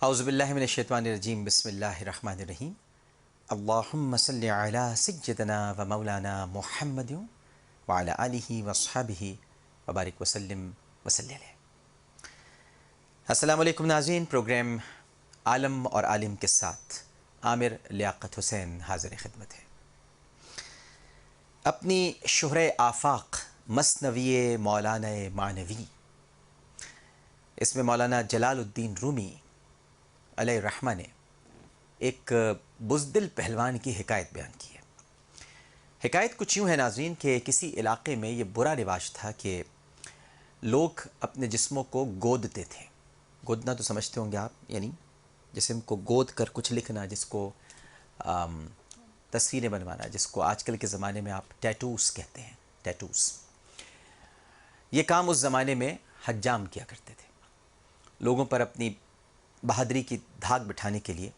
اعوذ باللہ من الشیطان الرجیم بسم اللہ الرحمن الرحیم اللہم صلی علی سیدنا و مولانا محمد وعلی آلہ وصحبہ وبارک وسلم وصلی علیہ۔ السلام علیکم ناظرین، پروگرام عالم اور عالم کے ساتھ عامر لیاقت حسین حاضر خدمت ہے۔ اپنی شہرِ آفاق مثنوی مولانا معنوی، اس میں مولانا جلال الدین رومی علیہ الرحمہ نے ایک بزدل پہلوان کی حکایت بیان کی ہے۔ حکایت کچھ یوں ہے ناظرین کہ کسی علاقے میں یہ برا رواج تھا کہ لوگ اپنے جسموں کو گودتے تھے۔ گودنا تو سمجھتے ہوں گے آپ، یعنی جسم کو گود کر کچھ لکھنا، جس کو تصویریں بنوانا، جس کو آج کل کے زمانے میں آپ ٹیٹوز کہتے ہیں، ٹیٹوز۔ یہ کام اس زمانے میں حجام کیا کرتے تھے۔ لوگوں پر اپنی بہادری کی دھاگ بٹھانے کے لیے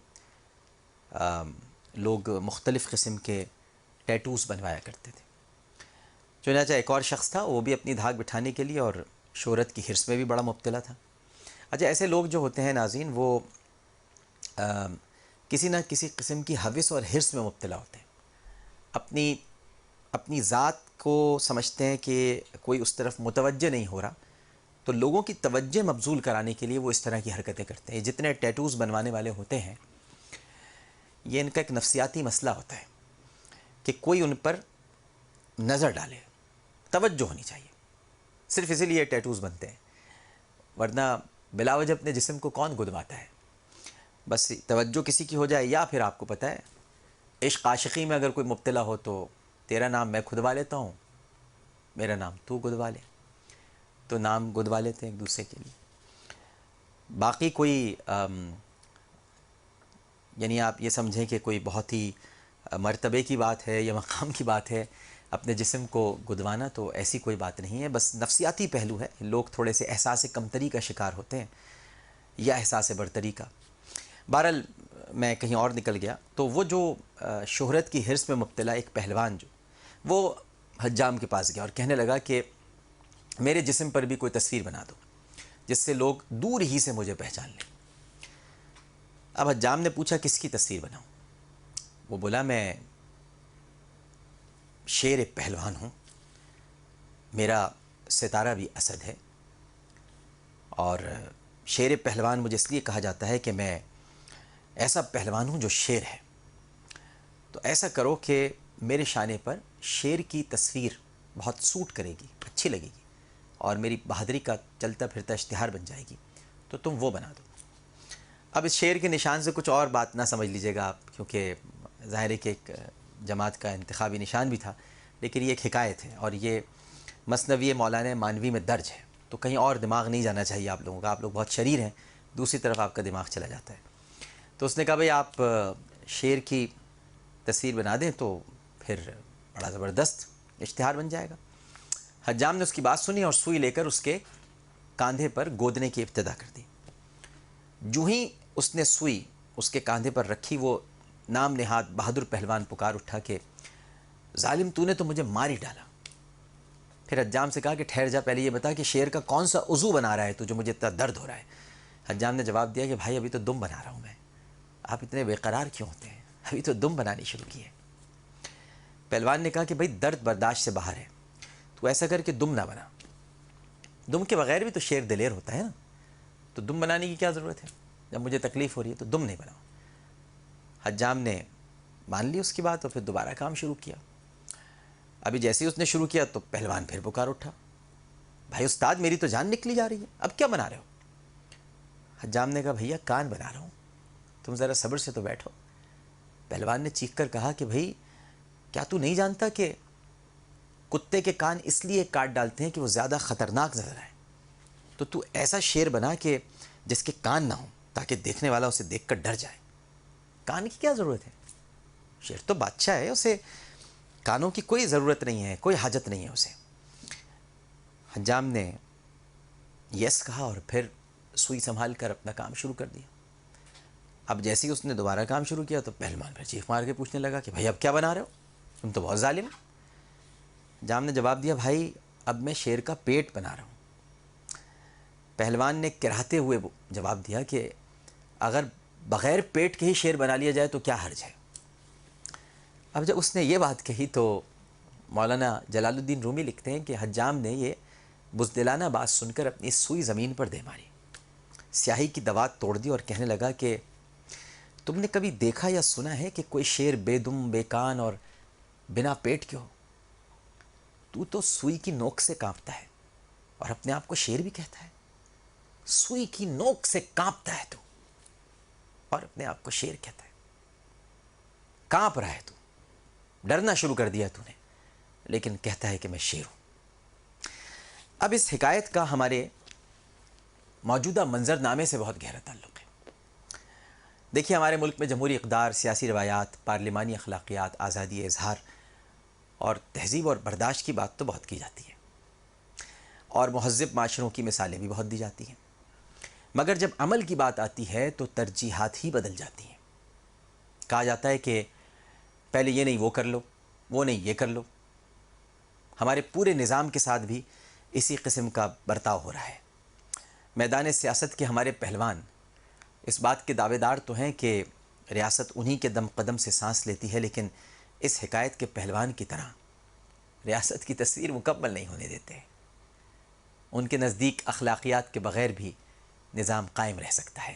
لوگ مختلف قسم کے ٹیٹوز بنوایا کرتے تھے۔ چنانچہ ایک اور شخص تھا، وہ بھی اپنی دھاگ بٹھانے کے لیے اور شہرت کی حرص میں بھی بڑا مبتلا تھا۔ اچھا، ایسے لوگ جو ہوتے ہیں ناظرین، وہ کسی نہ کسی قسم کی ہوس اور حرص میں مبتلا ہوتے ہیں۔ اپنی ذات کو سمجھتے ہیں کہ کوئی اس طرف متوجہ نہیں ہو رہا، تو لوگوں کی توجہ مبذول کرانے کے لیے وہ اس طرح کی حرکتیں کرتے ہیں۔ جتنے ٹیٹوز بنوانے والے ہوتے ہیں، یہ ان کا ایک نفسیاتی مسئلہ ہوتا ہے کہ کوئی ان پر نظر ڈالے، توجہ ہونی چاہیے۔ صرف اسی لیے ٹیٹوز بنتے ہیں، ورنہ بلا وجہ اپنے جسم کو کون گدواتا ہے؟ بس توجہ کسی کی ہو جائے، یا پھر آپ کو پتہ ہے عشق عاشقی میں اگر کوئی مبتلا ہو تو تیرا نام میں گدوا لیتا ہوں، میرا نام تو گدوا لے، تو نام گدوا لیتے ہیں ایک دوسرے کے لیے۔ باقی کوئی یعنی آپ یہ سمجھیں کہ کوئی بہت ہی مرتبے کی بات ہے یا مقام کی بات ہے اپنے جسم کو گدوانا، تو ایسی کوئی بات نہیں ہے، بس نفسیاتی پہلو ہے۔ لوگ تھوڑے سے احساس کمتری کا شکار ہوتے ہیں یا احساس برتری کا۔ بہرحال میں کہیں اور نکل گیا، تو وہ جو شہرت کی حرص میں مبتلا ایک پہلوان، جو وہ حجام کے پاس گیا اور کہنے لگا کہ میرے جسم پر بھی کوئی تصویر بنا دو جس سے لوگ دور ہی سے مجھے پہچان لیں۔ اب حجام نے پوچھا کس کی تصویر بناؤں؟ وہ بولا میں شیر پہلوان ہوں، میرا ستارہ بھی اسد ہے، اور شیر پہلوان مجھے اس لیے کہا جاتا ہے کہ میں ایسا پہلوان ہوں جو شیر ہے۔ تو ایسا کرو کہ میرے شانے پر شیر کی تصویر بہت سوٹ کرے گی، اچھی لگے گی، اور میری بہادری کا چلتا پھرتا اشتہار بن جائے گی، تو تم وہ بنا دو۔ اب اس شیر کے نشان سے کچھ اور بات نہ سمجھ لیجیے گا آپ، کیونکہ ظاہر ہے کہ ایک جماعت کا انتخابی نشان بھی تھا، لیکن یہ ایک حکایت ہے اور یہ مثنوی مولانا معنوی میں درج ہے، تو کہیں اور دماغ نہیں جانا چاہیے آپ لوگوں کا۔ آپ لوگ بہت شریر ہیں، دوسری طرف آپ کا دماغ چلا جاتا ہے۔ تو اس نے کہا بھئی آپ شیر کی تصویر بنا دیں تو پھر بڑا زبردست اشتہار بن جائے گا۔ حجام نے اس کی بات سنی اور سوئی لے کر اس کے کاندھے پر گودنے کی ابتدا کر دی۔ جو ہی اس نے سوئی اس کے کاندھے پر رکھی، وہ نام نہاد بہادر پہلوان پکار اٹھا کہ ظالم تو نے تو مجھے مار ہی ڈالا۔ پھر حجام سے کہا کہ ٹھہر جا، پہلے یہ بتا کہ شیر کا کون سا عضو بنا رہا ہے تو جو مجھے اتنا درد ہو رہا ہے؟ حجام نے جواب دیا کہ بھائی ابھی تو دم بنا رہا ہوں میں، آپ اتنے بے قرار کیوں ہوتے ہیں؟ ابھی تو دم بنانی شروع کی ہے۔ پہلوان نے کہا کہ بھائی درد برداشت سے باہر ہے، تو ایسا کر کے دم نہ بنا، دم کے بغیر بھی تو شیر دلیر ہوتا ہے نا، تو دم بنانے کی کیا ضرورت ہے؟ جب مجھے تکلیف ہو رہی ہے تو دم نہیں بناؤ۔ حجام نے مان لی اس کی بات اور پھر دوبارہ کام شروع کیا۔ ابھی جیسے ہی اس نے شروع کیا تو پہلوان پھر پکار اٹھا، بھائی استاد میری تو جان نکلی جا رہی ہے، اب کیا بنا رہے ہو؟ حجام نے کہا بھیا کان بنا رہا ہوں، تم ذرا صبر سے تو بیٹھو۔ پہلوان نے چیخ کر کہا کہ بھئی کیا تو نہیں جانتا کہ کتے کے کان اس لیے کاٹ ڈالتے ہیں کہ وہ زیادہ خطرناک نظر آئے؟ تو ایسا شیر بنا کہ جس کے کان نہ ہوں تاکہ دیکھنے والا اسے دیکھ کر ڈر جائے۔ کان کی کیا ضرورت ہے؟ شیر تو بادشاہ ہے، اسے کانوں کی کوئی ضرورت نہیں ہے، کوئی حاجت نہیں ہے اسے۔ حجام نے یس کہا اور پھر سوئی سنبھال کر اپنا کام شروع کر دیا۔ اب جیسے ہی اس نے دوبارہ کام شروع کیا تو پہلوان پھر چیخ مار کے پوچھنے لگا کہ بھائی اب کیا بنا رہے ہو؟ تم تو بہت ظالم ہو۔ حجام نے جواب دیا بھائی اب میں شیر کا پیٹ بنا رہا ہوں۔ پہلوان نے کراہتے ہوئے جواب دیا کہ اگر بغیر پیٹ کے ہی شیر بنا لیا جائے تو کیا حرج ہے؟ اب جب اس نے یہ بات کہی تو مولانا جلال الدین رومی لکھتے ہیں کہ حجام نے یہ بزدلانہ بات سن کر اپنی سوئی زمین پر دے ماری، سیاہی کی دوات توڑ دی اور کہنے لگا کہ تم نے کبھی دیکھا یا سنا ہے کہ کوئی شیر بے دم بے کان اور بنا پیٹ کے ہو؟ تو سوئی کی نوک سے کانپتا ہے اور اپنے آپ کو شیر بھی کہتا ہے۔ سوئی کی نوک سے کانپتا ہے تو اور اپنے آپ کو شیر کہتا ہے۔ کانپ رہا ہے تو، ڈرنا شروع کر دیا تو نے، لیکن کہتا ہے کہ میں شیر ہوں۔ اب اس حکایت کا ہمارے موجودہ منظر نامے سے بہت گہرا تعلق ہے۔ دیکھیے ہمارے ملک میں جمہوری اقدار، سیاسی روایات، پارلیمانی اخلاقیات، آزادی اظہار اور تہذیب اور برداشت کی بات تو بہت کی جاتی ہے، اور مہذب معاشروں کی مثالیں بھی بہت دی جاتی ہیں، مگر جب عمل کی بات آتی ہے تو ترجیحات ہی بدل جاتی ہیں۔ کہا جاتا ہے کہ پہلے یہ نہیں وہ کر لو، وہ نہیں یہ کر لو۔ ہمارے پورے نظام کے ساتھ بھی اسی قسم کا برتاؤ ہو رہا ہے۔ میدان سیاست کے ہمارے پہلوان اس بات کے دعوے دار تو ہیں کہ ریاست انہی کے دم قدم سے سانس لیتی ہے، لیکن اس حکایت کے پہلوان کی طرح ریاست کی تصویر مکمل نہیں ہونے دیتے۔ ان کے نزدیک اخلاقیات کے بغیر بھی نظام قائم رہ سکتا ہے،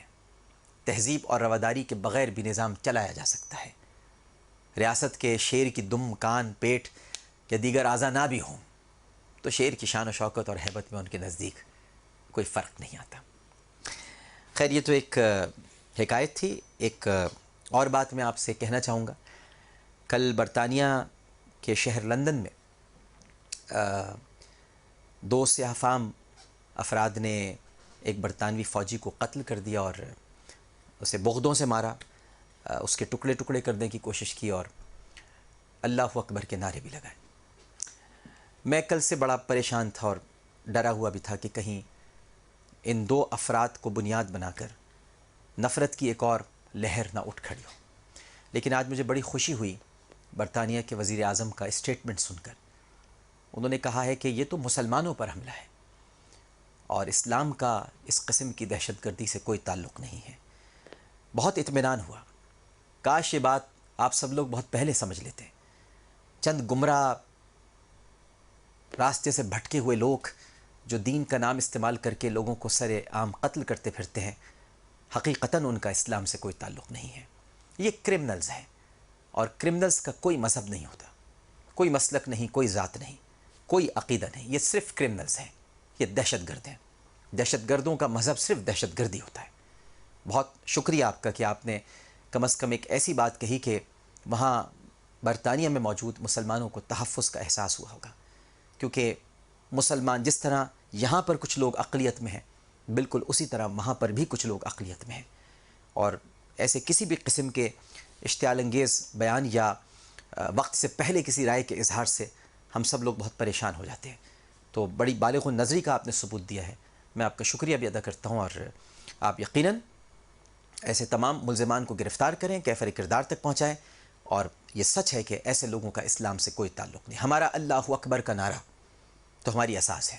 تہذیب اور رواداری کے بغیر بھی نظام چلایا جا سکتا ہے۔ ریاست کے شیر کی دم، کان، پیٹ یا دیگر اعضاء نہ بھی ہوں تو شیر کی شان و شوکت اور ہیبت میں ان کے نزدیک کوئی فرق نہیں آتا۔ خیر یہ تو ایک حکایت تھی۔ ایک اور بات میں آپ سے کہنا چاہوں گا، کل برطانیہ کے شہر لندن میں دو سیاہ فام افراد نے ایک برطانوی فوجی کو قتل کر دیا اور اسے بغدوں سے مارا، اس کے ٹکڑے ٹکڑے کرنے کی کوشش کی اور اللہ اکبر کے نعرے بھی لگائے۔ میں کل سے بڑا پریشان تھا اور ڈرا ہوا بھی تھا کہ کہیں ان دو افراد کو بنیاد بنا کر نفرت کی ایک اور لہر نہ اٹھ کھڑی ہو، لیکن آج مجھے بڑی خوشی ہوئی برطانیہ کے وزیر اعظم کا اسٹیٹمنٹ سن کر۔ انہوں نے کہا ہے کہ یہ تو مسلمانوں پر حملہ ہے اور اسلام کا اس قسم کی دہشت گردی سے کوئی تعلق نہیں ہے۔ بہت اطمینان ہوا، کاش یہ بات آپ سب لوگ بہت پہلے سمجھ لیتے۔ چند گمراہ راستے سے بھٹکے ہوئے لوگ جو دین کا نام استعمال کر کے لوگوں کو سر عام قتل کرتے پھرتے ہیں، حقیقتاً ان کا اسلام سے کوئی تعلق نہیں ہے۔ یہ کرمنلز ہیں، اور کرمنلز کا کوئی مذہب نہیں ہوتا، کوئی مسلک نہیں، کوئی ذات نہیں، کوئی عقیدہ نہیں، یہ صرف کرمنلز ہیں، یہ دہشت گرد ہیں۔ دہشت گردوں کا مذہب صرف دہشت گردی ہوتا ہے۔ بہت شکریہ آپ کا کہ آپ نے کم از کم ایک ایسی بات کہی کہ وہاں برطانیہ میں موجود مسلمانوں کو تحفظ کا احساس ہوا ہوگا، کیونکہ مسلمان جس طرح یہاں پر کچھ لوگ اقلیت میں ہیں، بالکل اسی طرح وہاں پر بھی کچھ لوگ اقلیت میں ہیں، اور ایسے کسی بھی قسم کے اشتعال انگیز بیان یا وقت سے پہلے کسی رائے کے اظہار سے ہم سب لوگ بہت پریشان ہو جاتے ہیں۔ تو بڑی بالغ النظری کا آپ نے ثبوت دیا ہے، میں آپ کا شکریہ بھی ادا کرتا ہوں، اور آپ یقیناً ایسے تمام ملزمان کو گرفتار کریں، کیفر کردار تک پہنچائیں، اور یہ سچ ہے کہ ایسے لوگوں کا اسلام سے کوئی تعلق نہیں۔ ہمارا اللہ اکبر کا نعرہ تو ہماری اساس ہے،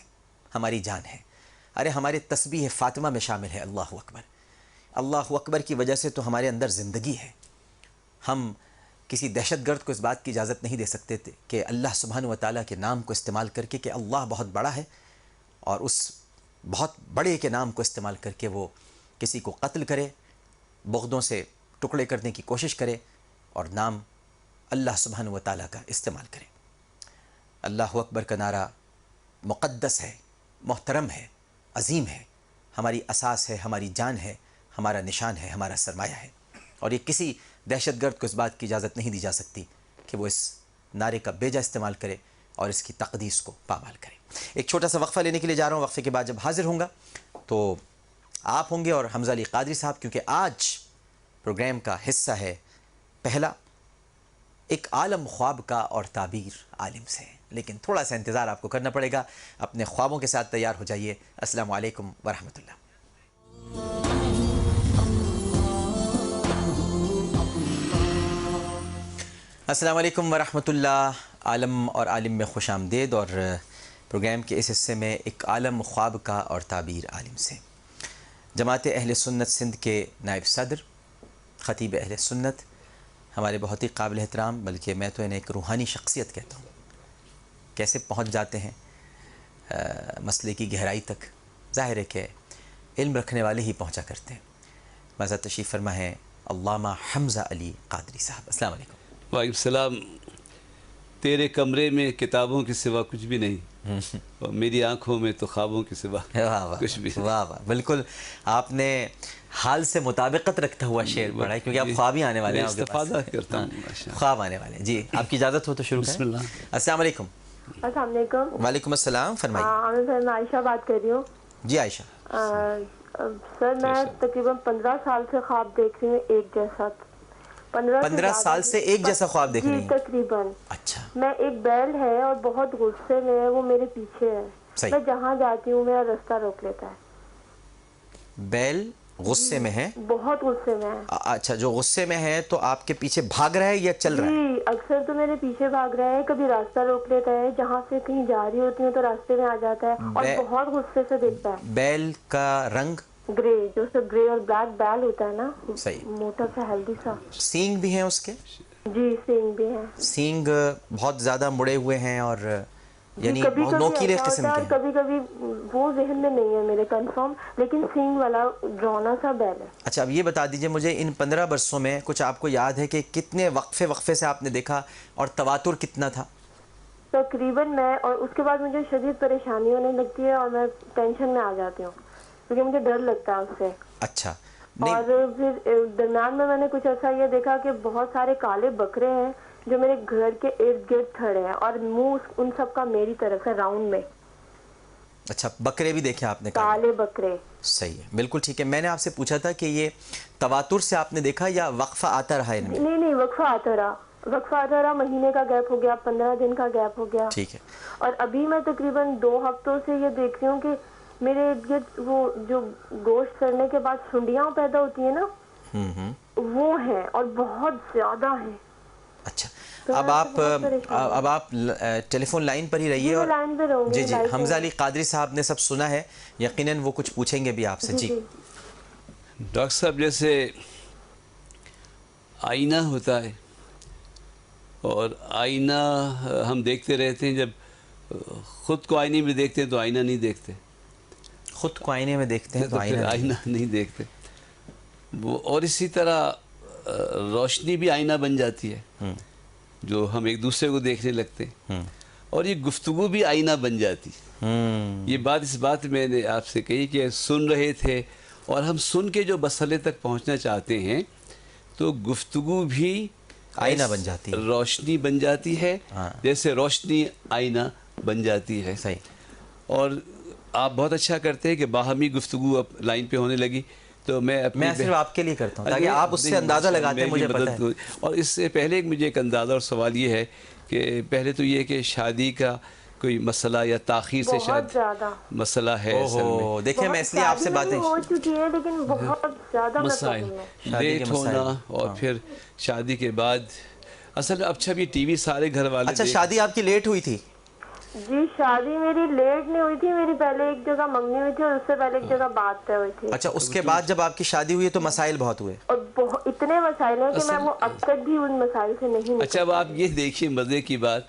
ہماری جان ہے۔ ارے ہمارے تسبیح فاطمہ میں شامل ہے اللہ اکبر۔ اللہ اکبر کی وجہ سے تو ہمارے اندر زندگی ہے۔ ہم کسی دہشت گرد کو اس بات کی اجازت نہیں دے سکتے تھے کہ اللہ سبحانہ و تعالیٰ کے نام کو استعمال کر کے، کہ اللہ بہت بڑا ہے، اور اس بہت بڑے کے نام کو استعمال کر کے وہ کسی کو قتل کرے، بغدوں سے ٹکڑے کرنے کی کوشش کرے، اور نام اللہ سبحانہ و تعالیٰ کا استعمال کرے۔ اللہ اکبر کا نعرہ مقدس ہے، محترم ہے، عظیم ہے، ہماری اساس ہے، ہماری جان ہے، ہمارا نشان ہے، ہمارا سرمایہ ہے، اور یہ کسی دہشت گرد کو اس بات کی اجازت نہیں دی جا سکتی کہ وہ اس نعرے کا بیجا استعمال کرے اور اس کی تقدیس کو پامال کرے۔ ایک چھوٹا سا وقفہ لینے کے لیے جا رہا ہوں، وقفے کے بعد جب حاضر ہوں گا تو آپ ہوں گے اور حمزہ علی قادری صاحب، کیونکہ آج پروگرام کا حصہ ہے پہلا، ایک عالم خواب کا اور تعبیر عالم سے، لیکن تھوڑا سا انتظار آپ کو کرنا پڑے گا۔ اپنے خوابوں کے ساتھ تیار ہو جائیے۔ السلام علیکم ورحمۃ اللہ۔ السلام علیکم ورحمۃ اللہ۔ عالم اور عالم میں خوش آمدید، اور پروگرام کے اس حصے میں ایک عالم خواب کا اور تعبیر عالم سے۔ جماعت اہل سنت سندھ کے نائب صدر، خطیب اہل سنت، ہمارے بہت ہی قابل احترام، بلکہ میں تو انہیں ایک روحانی شخصیت کہتا ہوں. کیسے پہنچ جاتے ہیں مسئلے کی گہرائی تک، ظاہر ہے کہ علم رکھنے والے ہی پہنچا کرتے ہیں. مزہ تشریف فرما ہے علامہ حمزہ علی قادری صاحب. السلام علیکم. وعلیکم السلام. تیرے کمرے میں کتابوں کے سوا کچھ بھی نہیں، اور میری آنکھوں میں تو خوابوں کے سوا کچھ بھی نہیں. واہ واہ، بالکل آپ نے حال سے مطابقت رکھتا ہوا شعر پڑھا ہے، کیونکہ اب خواب ہی آنے والے ہیں. استفادہ کرتا ہوں. خواب آنے والے ہیں. جی آپ کی اجازت ہو تو شروع کریں. بسم اللہ. السلام علیکم. السلام علیکم. وعلیکم السلام. فرمائیے. میں عائشہ بات کر رہی ہوں. جی عائشہ. سر میں تقریباً 15 سال سے خواب دیکھ رہی ہوں ایک جیسا. 15 سال سے ایک جیسا خواب دیکھ رہی ہیں؟ جی تقریباً. اچھا. میں ایک بیل ہے اور بہت غصے میں ہے، وہ میرے پیچھے ہے. میں جہاں جاتی ہوں میرا راستہ روک لیتا ہے. بیل غصے میں ہے؟ بہت غصے میں ہے. اچھا، جو غصے میں ہے تو آپ کے پیچھے بھاگ رہا ہے یا چل رہا ہے؟ جی اکثر تو میرے پیچھے بھاگ رہا ہے، کبھی راستہ روک لیتا ہے، جہاں سے کہیں جا رہی ہوتی ہوں تو راستے میں آ جاتا ہے اور بہت غصے سے دیکھتا ہے. بیل کا رنگ گرے، جو سب گرے اور بلیک بیل ہوتا ہے نا، صحیح. موٹا سا ہیلدی سا. سینگ بھی ہیں اس کے؟ جی سینگ بھی ہیں. سینگ بہت زیادہ مڑے ہوئے ہیں اور یعنی کبھی بہت کبھی نوکیلے ایسا قسم ہوتا ہے کے اور ہیں. کبھی کبھی وہ ذہن میں نہیں ہے میرے کنفرم، لیکن سینگ والا ڈرونا سا بیل ہے. اچھا، اب یہ بتا دیجئے مجھے ان 15 برسوں میں کچھ آپ کو یاد ہے کہ کتنے وقفے سے آپ نے دیکھا اور تواتر کتنا تھا؟ تقریباً میں، اور اس کے بعد مجھے شدید پریشانی ہونے لگتی ہے اور میں ٹینشن میں آ جاتی ہوں کیونکہ مجھے ڈر لگتا ہے اس سے. اچھا. اور پھر درمیان میں نے کچھ ایسا یہ دیکھا کہ بہت سارے کالے بکرے ہیں جو میرے گھر کے ارد گرد کھڑے ہیں اور منہ ان سب کا میری طرف ہے، راؤنڈ میں. اچھا، بکرے بھی دیکھے آپ نے؟ کالے بکرے. صحیح ہے، بالکل ٹھیک ہے. میں نے آپ سے پوچھا تھا کہ یہ تواتر سے آپ نے دیکھا یا وقفہ آتا رہا ان میں؟ نہیں وقفہ آتا رہا. مہینے کا گیپ ہو گیا، 15 دن کا گیپ ہو گیا. ٹھیک ہے. اور ابھی میں تقریباً 2 ہفتوں سے یہ دیکھ رہی ہوں کہ میرے ارد وہ جو گوشت سڑنے کے بعد سنڈیاں پیدا ہوتی ہیں نا، وہ ہیں اور بہت زیادہ ہیں. اچھا، اب آپ ٹیلی فون لائن پر ہی رہیے. اور جی جی، حمزہ علی قادری صاحب نے سب سنا ہے، یقیناً وہ کچھ پوچھیں گے بھی آپ سے. جی ڈاکٹر صاحب، جیسے آئینہ ہوتا ہے اور آئینہ ہم دیکھتے رہتے ہیں، جب خود کو آئینے میں دیکھتے ہیں تو آئینہ نہیں دیکھتے. خود کو آئینے میں دیکھتے ہیں تو آئینہ نہیں دیکھتے. وہ اور اسی طرح روشنی بھی آئینہ بن جاتی ہے، جو ہم ایک دوسرے کو دیکھنے لگتے ہیں. اور یہ گفتگو بھی آئینہ بن جاتی. یہ اس بات میں نے آپ سے کہی کہ سن رہے تھے، اور ہم سن کے جو مسئلے تک پہنچنا چاہتے ہیں تو گفتگو بھی آئینہ بن جاتی ہے، روشنی بن جاتی ہے، جیسے روشنی آئینہ بن جاتی ہے. صحیح. اور آپ بہت اچھا کرتے ہیں کہ باہمی گفتگو اب لائن پہ ہونے لگی. تو میں صرف آپ کے لیے کرتا ہوں تاکہ آپ اس سے اندازہ لگاتے ہیں، مجھے پتہ ہے. اور اس سے پہلے مجھے ایک اندازہ اور سوال یہ ہے کہ پہلے تو یہ کہ شادی کا کوئی مسئلہ یا تاخیر سے شادی مسئلہ ہے اصل میں. دیکھیں میں اس لیے آپ سے باتیں ہو چکی ہے، لیکن بہت زیادہ مسائل لیٹ ہونا اور پھر شادی کے بعد اصل میں. اچھا بھی ٹی وی سارے گھر والے. اچھا، شادی آپ کی لیٹ ہوئی تھی؟ جی شادی میری لیٹ نہیں ہوئی تھی، میری پہلے ایک جگہ منگنی ہوئی تھی اور اس سے پہلے ایک جگہ بات طے ہوئی تھی. اچھا، اس کے بعد جب آپ کی شادی ہوئی تو مسائل بہت ہوئے؟ اور اتنے مسائل ہیں کہ میں وہ اب تک بھی ان مسائل سے نہیں. اچھا، اب آپ یہ دیکھیے مزے کی بات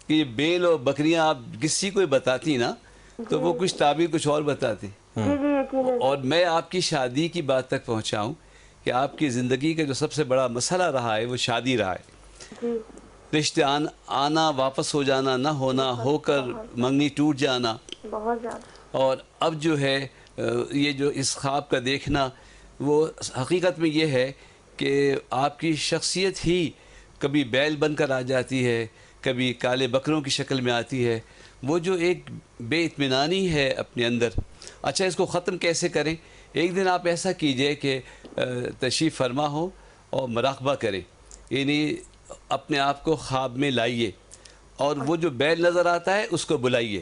کہ یہ بیل اور بکریاں آپ کسی کو بتاتی نا تو وہ کچھ تعبیر کچھ اور بتاتی. جی جی یقیناً. اور میں آپ کی شادی کی بات تک پہنچا ہوں کہ آپ کی زندگی کا جو سب سے بڑا مسئلہ رہا ہے وہ شادی رہا ہے. جی. رشتے آنا، واپس ہو جانا، نہ ہونا، ہو کر منگنی ٹوٹ جانا. بہت زیادہ. اور اب جو ہے یہ جو اس خواب کا دیکھنا، وہ حقیقت میں یہ ہے کہ آپ کی شخصیت ہی کبھی بیل بن کر آ جاتی ہے، کبھی کالے بکروں کی شکل میں آتی ہے. وہ جو ایک بے اطمینانی ہے اپنے اندر. اچھا، اس کو ختم کیسے کریں؟ ایک دن آپ ایسا کیجئے کہ تشریف فرما ہو اور مراقبہ کریں، یعنی اپنے آپ کو خواب میں لائیے اور وہ جو بیل نظر آتا ہے اس کو بلائیے.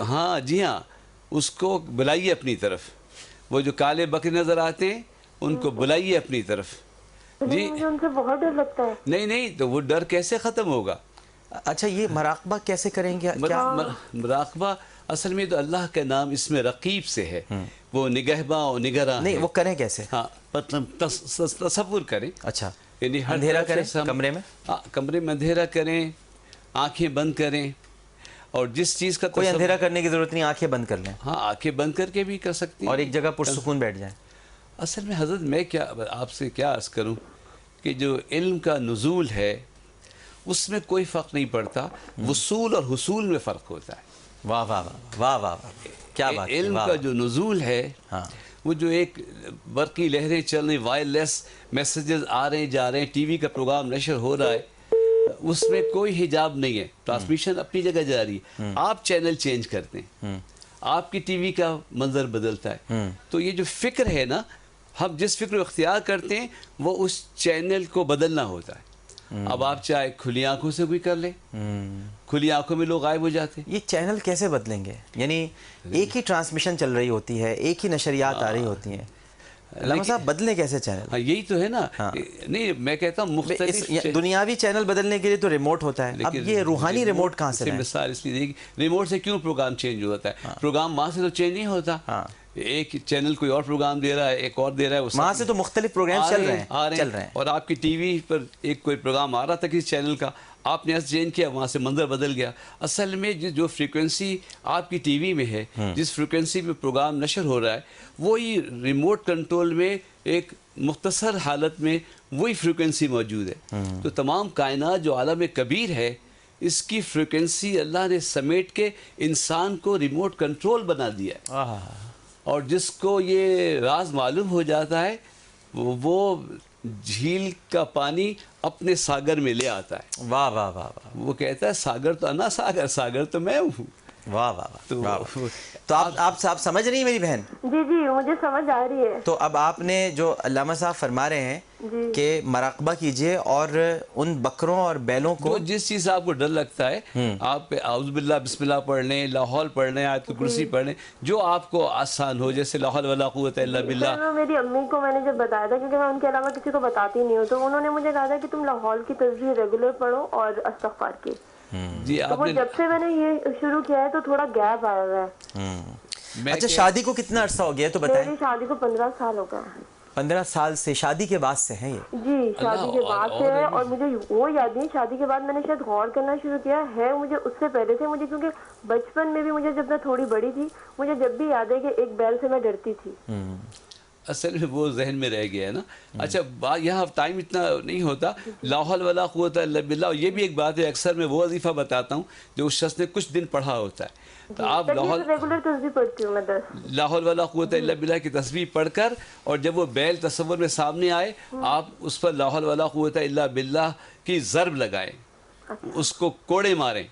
ہاں جی ہاں، اس کو بلائیے اپنی طرف. وہ جو کالے بکرے نظر آتے ہیں ان کو بلائیے اپنی طرف. جی مجھے ان سے بہت ڈر لگتا ہے. نہیں تو وہ ڈر کیسے ختم ہوگا؟ اچھا یہ مراقبہ کیسے کریں گے؟ کیا مراقبہ اصل میں تو اللہ کا نام اس میں رقیب سے ہے، وہ نگہباں اور نگراں نہیں ہے۔ وہ کریں کیسے؟ ہاں مطلب تصور کریں، اچھا یعنی ہر اندھیرا طرف سے کریں کمرے میں؟ کمرے میں اندھیرا کریں، آنکھیں بند کریں، اور جس چیز کا کوئی اندھیرا کرنے کی ضرورت نہیں، آنکھیں بند کر لیں ہاں آنکھیں بند کر کے بھی کر سکتی ہیں، اور ایک جگہ پرسکون بیٹھ جائیں۔ اصل میں حضرت میں کیا آپ سے کیا عرض کروں کہ جو علم کا نزول ہے اس میں کوئی فرق نہیں پڑتا، وصول اور حصول میں فرق ہوتا ہے۔ واہ واہ واہ واہ واہ واہ، کیا بات ہے، علم واہ کا واہ۔ جو نزول ہے ہاں وہ جو ایک برقی لہریں چل رہی، وائرلیس میسیجز آ رہے ہیں جا رہے ہیں، ٹی وی کا پروگرام نشر ہو رہا ہے، اس میں کوئی حجاب نہیں ہے، ٹرانسمیشن اپنی جگہ جا رہی ہے، آپ چینل چینج کرتے ہیں، آپ کی ٹی وی کا منظر بدلتا ہے۔ تو یہ جو فکر ہے نا، ہم جس فکر کو اختیار کرتے ہیں وہ اس چینل کو بدلنا ہوتا ہے۔ اب آپ چاہے کھلی آنکھوں سے کوئی کر لیں، کھلی آنکھوں میں لوگ غائب ہو جاتے ہیں۔ یہ چینل کیسے بدلیں گے؟ یعنی ایک ہی ٹرانسمیشن چل رہی ہوتی ہے، ایک ہی نشریات آ رہی ہوتی ہیں، علامہ صاحب بدلیں کیسے چینل؟ ہاں یہی تو ہے نا، نہیں میں کہتا ہوں مختلف دنیاوی چینل بدلنے کے لیے تو ریموٹ ہوتا ہے، اب یہ روحانی ریموٹ کہاں سے لائیں؟ مثال اس لیے ریموٹ سے کیوں پروگرام چینج ہوتا ہے؟ پروگرام وہاں سے تو چینج نہیں ہوتا، ایک چینل کوئی اور پروگرام دے رہا ہے، ایک اور دے رہا ہے، وہاں سے تو مختلف پروگرام چل رہے ہیں، اور آپ کی ٹی وی پر ایک کوئی پروگرام آ رہا تھا کسی چینل کا، آپ نے چینج کیا، وہاں سے منظر بدل گیا۔ اصل میں جو فریکوینسی آپ کی ٹی وی میں ہے، جس فریکوینسی میں پروگرام نشر ہو رہا ہے، وہی ریموٹ کنٹرول میں ایک مختصر حالت میں وہی فریکوینسی موجود ہے۔ تو تمام کائنات جو عالم کبیر ہے، اس کی فریکوینسی اللہ نے سمیٹ کے انسان کو ریموٹ کنٹرول بنا دیا ہے، اور جس کو یہ راز معلوم ہو جاتا ہے وہ جھیل کا پانی اپنے ساگر میں لے آتا ہے۔ واہ واہ واہ واہ، وہ کہتا ہے ساگر تو انا ساگر، ساگر تو میں ہوں۔ واہ واہ واہ، تو آپ سمجھ رہی ہیں میری بہن؟ جی جی مجھے سمجھ آ رہی ہے۔ تو اب آپ نے جو علامہ صاحب فرما رہے ہیں کہ مراقبہ کیجئے اور ان بکروں اور بیلوں کو، جس چیز سے آپ کو ڈر لگتا ہے، آپ اعوذ باللہ بسم اللہ پڑھ لیں، لا حول پڑھ لیں، آیت الکرسی پڑھ لیں، جو آپ کو آسان ہو، جیسے لا حول ولا قوت الا باللہ۔ میری امی کو میں نے جب بتایا تھا، کیونکہ میں ان کے علاوہ کسی کو بتاتی نہیں ہوں، تو انہوں نے مجھے کہا تھا کہ تم لاہور کی تسبیح ریگولر پڑھو اور استغفار کی۔ جی تو وہ جب سے میں نے یہ شروع کیا ہے تو تھوڑا گیپ آیا ہوا ہے۔ اچھا شادی کو کتنا عرصہ ہو گیا تو بتائیں؟ میری شادی کو 15 سال ہو گیا ہے۔ 15 سال سے شادی کے بعد سے ہیں یہ؟ جی شادی کے بعد سے ہے، اور مجھے وہ یاد نہیں، شادی کے بعد میں نے شاید غور کرنا شروع کیا ہے، مجھے اس سے پہلے سے مجھے، کیونکہ بچپن میں بھی مجھے جب میں تھوڑی بڑی تھی، مجھے جب بھی یاد ہے کہ ایک بیل سے میں ڈرتی تھی۔ اصل میں وہ ذہن میں رہ گیا ہے نا۔ اچھا یہاں ٹائم اتنا نہیں ہوتا، لا حول ولا قوت الا باللہ، اور یہ بھی ایک بات ہے، اکثر میں وہ وظیفہ بتاتا ہوں جو اس شخص نے کچھ دن پڑھا ہوتا ہے، تو آپ ریگولر تسبیح پڑھتی ہوں میں 10 لا حول ولا قوت الا باللہ کی تسبیح پڑھ کر، اور جب وہ بیل تصور میں سامنے آئے، آپ اس پر لا حول ولا قوت الا باللہ کی ضرب لگائیں، اس کو کوڑے ماریں،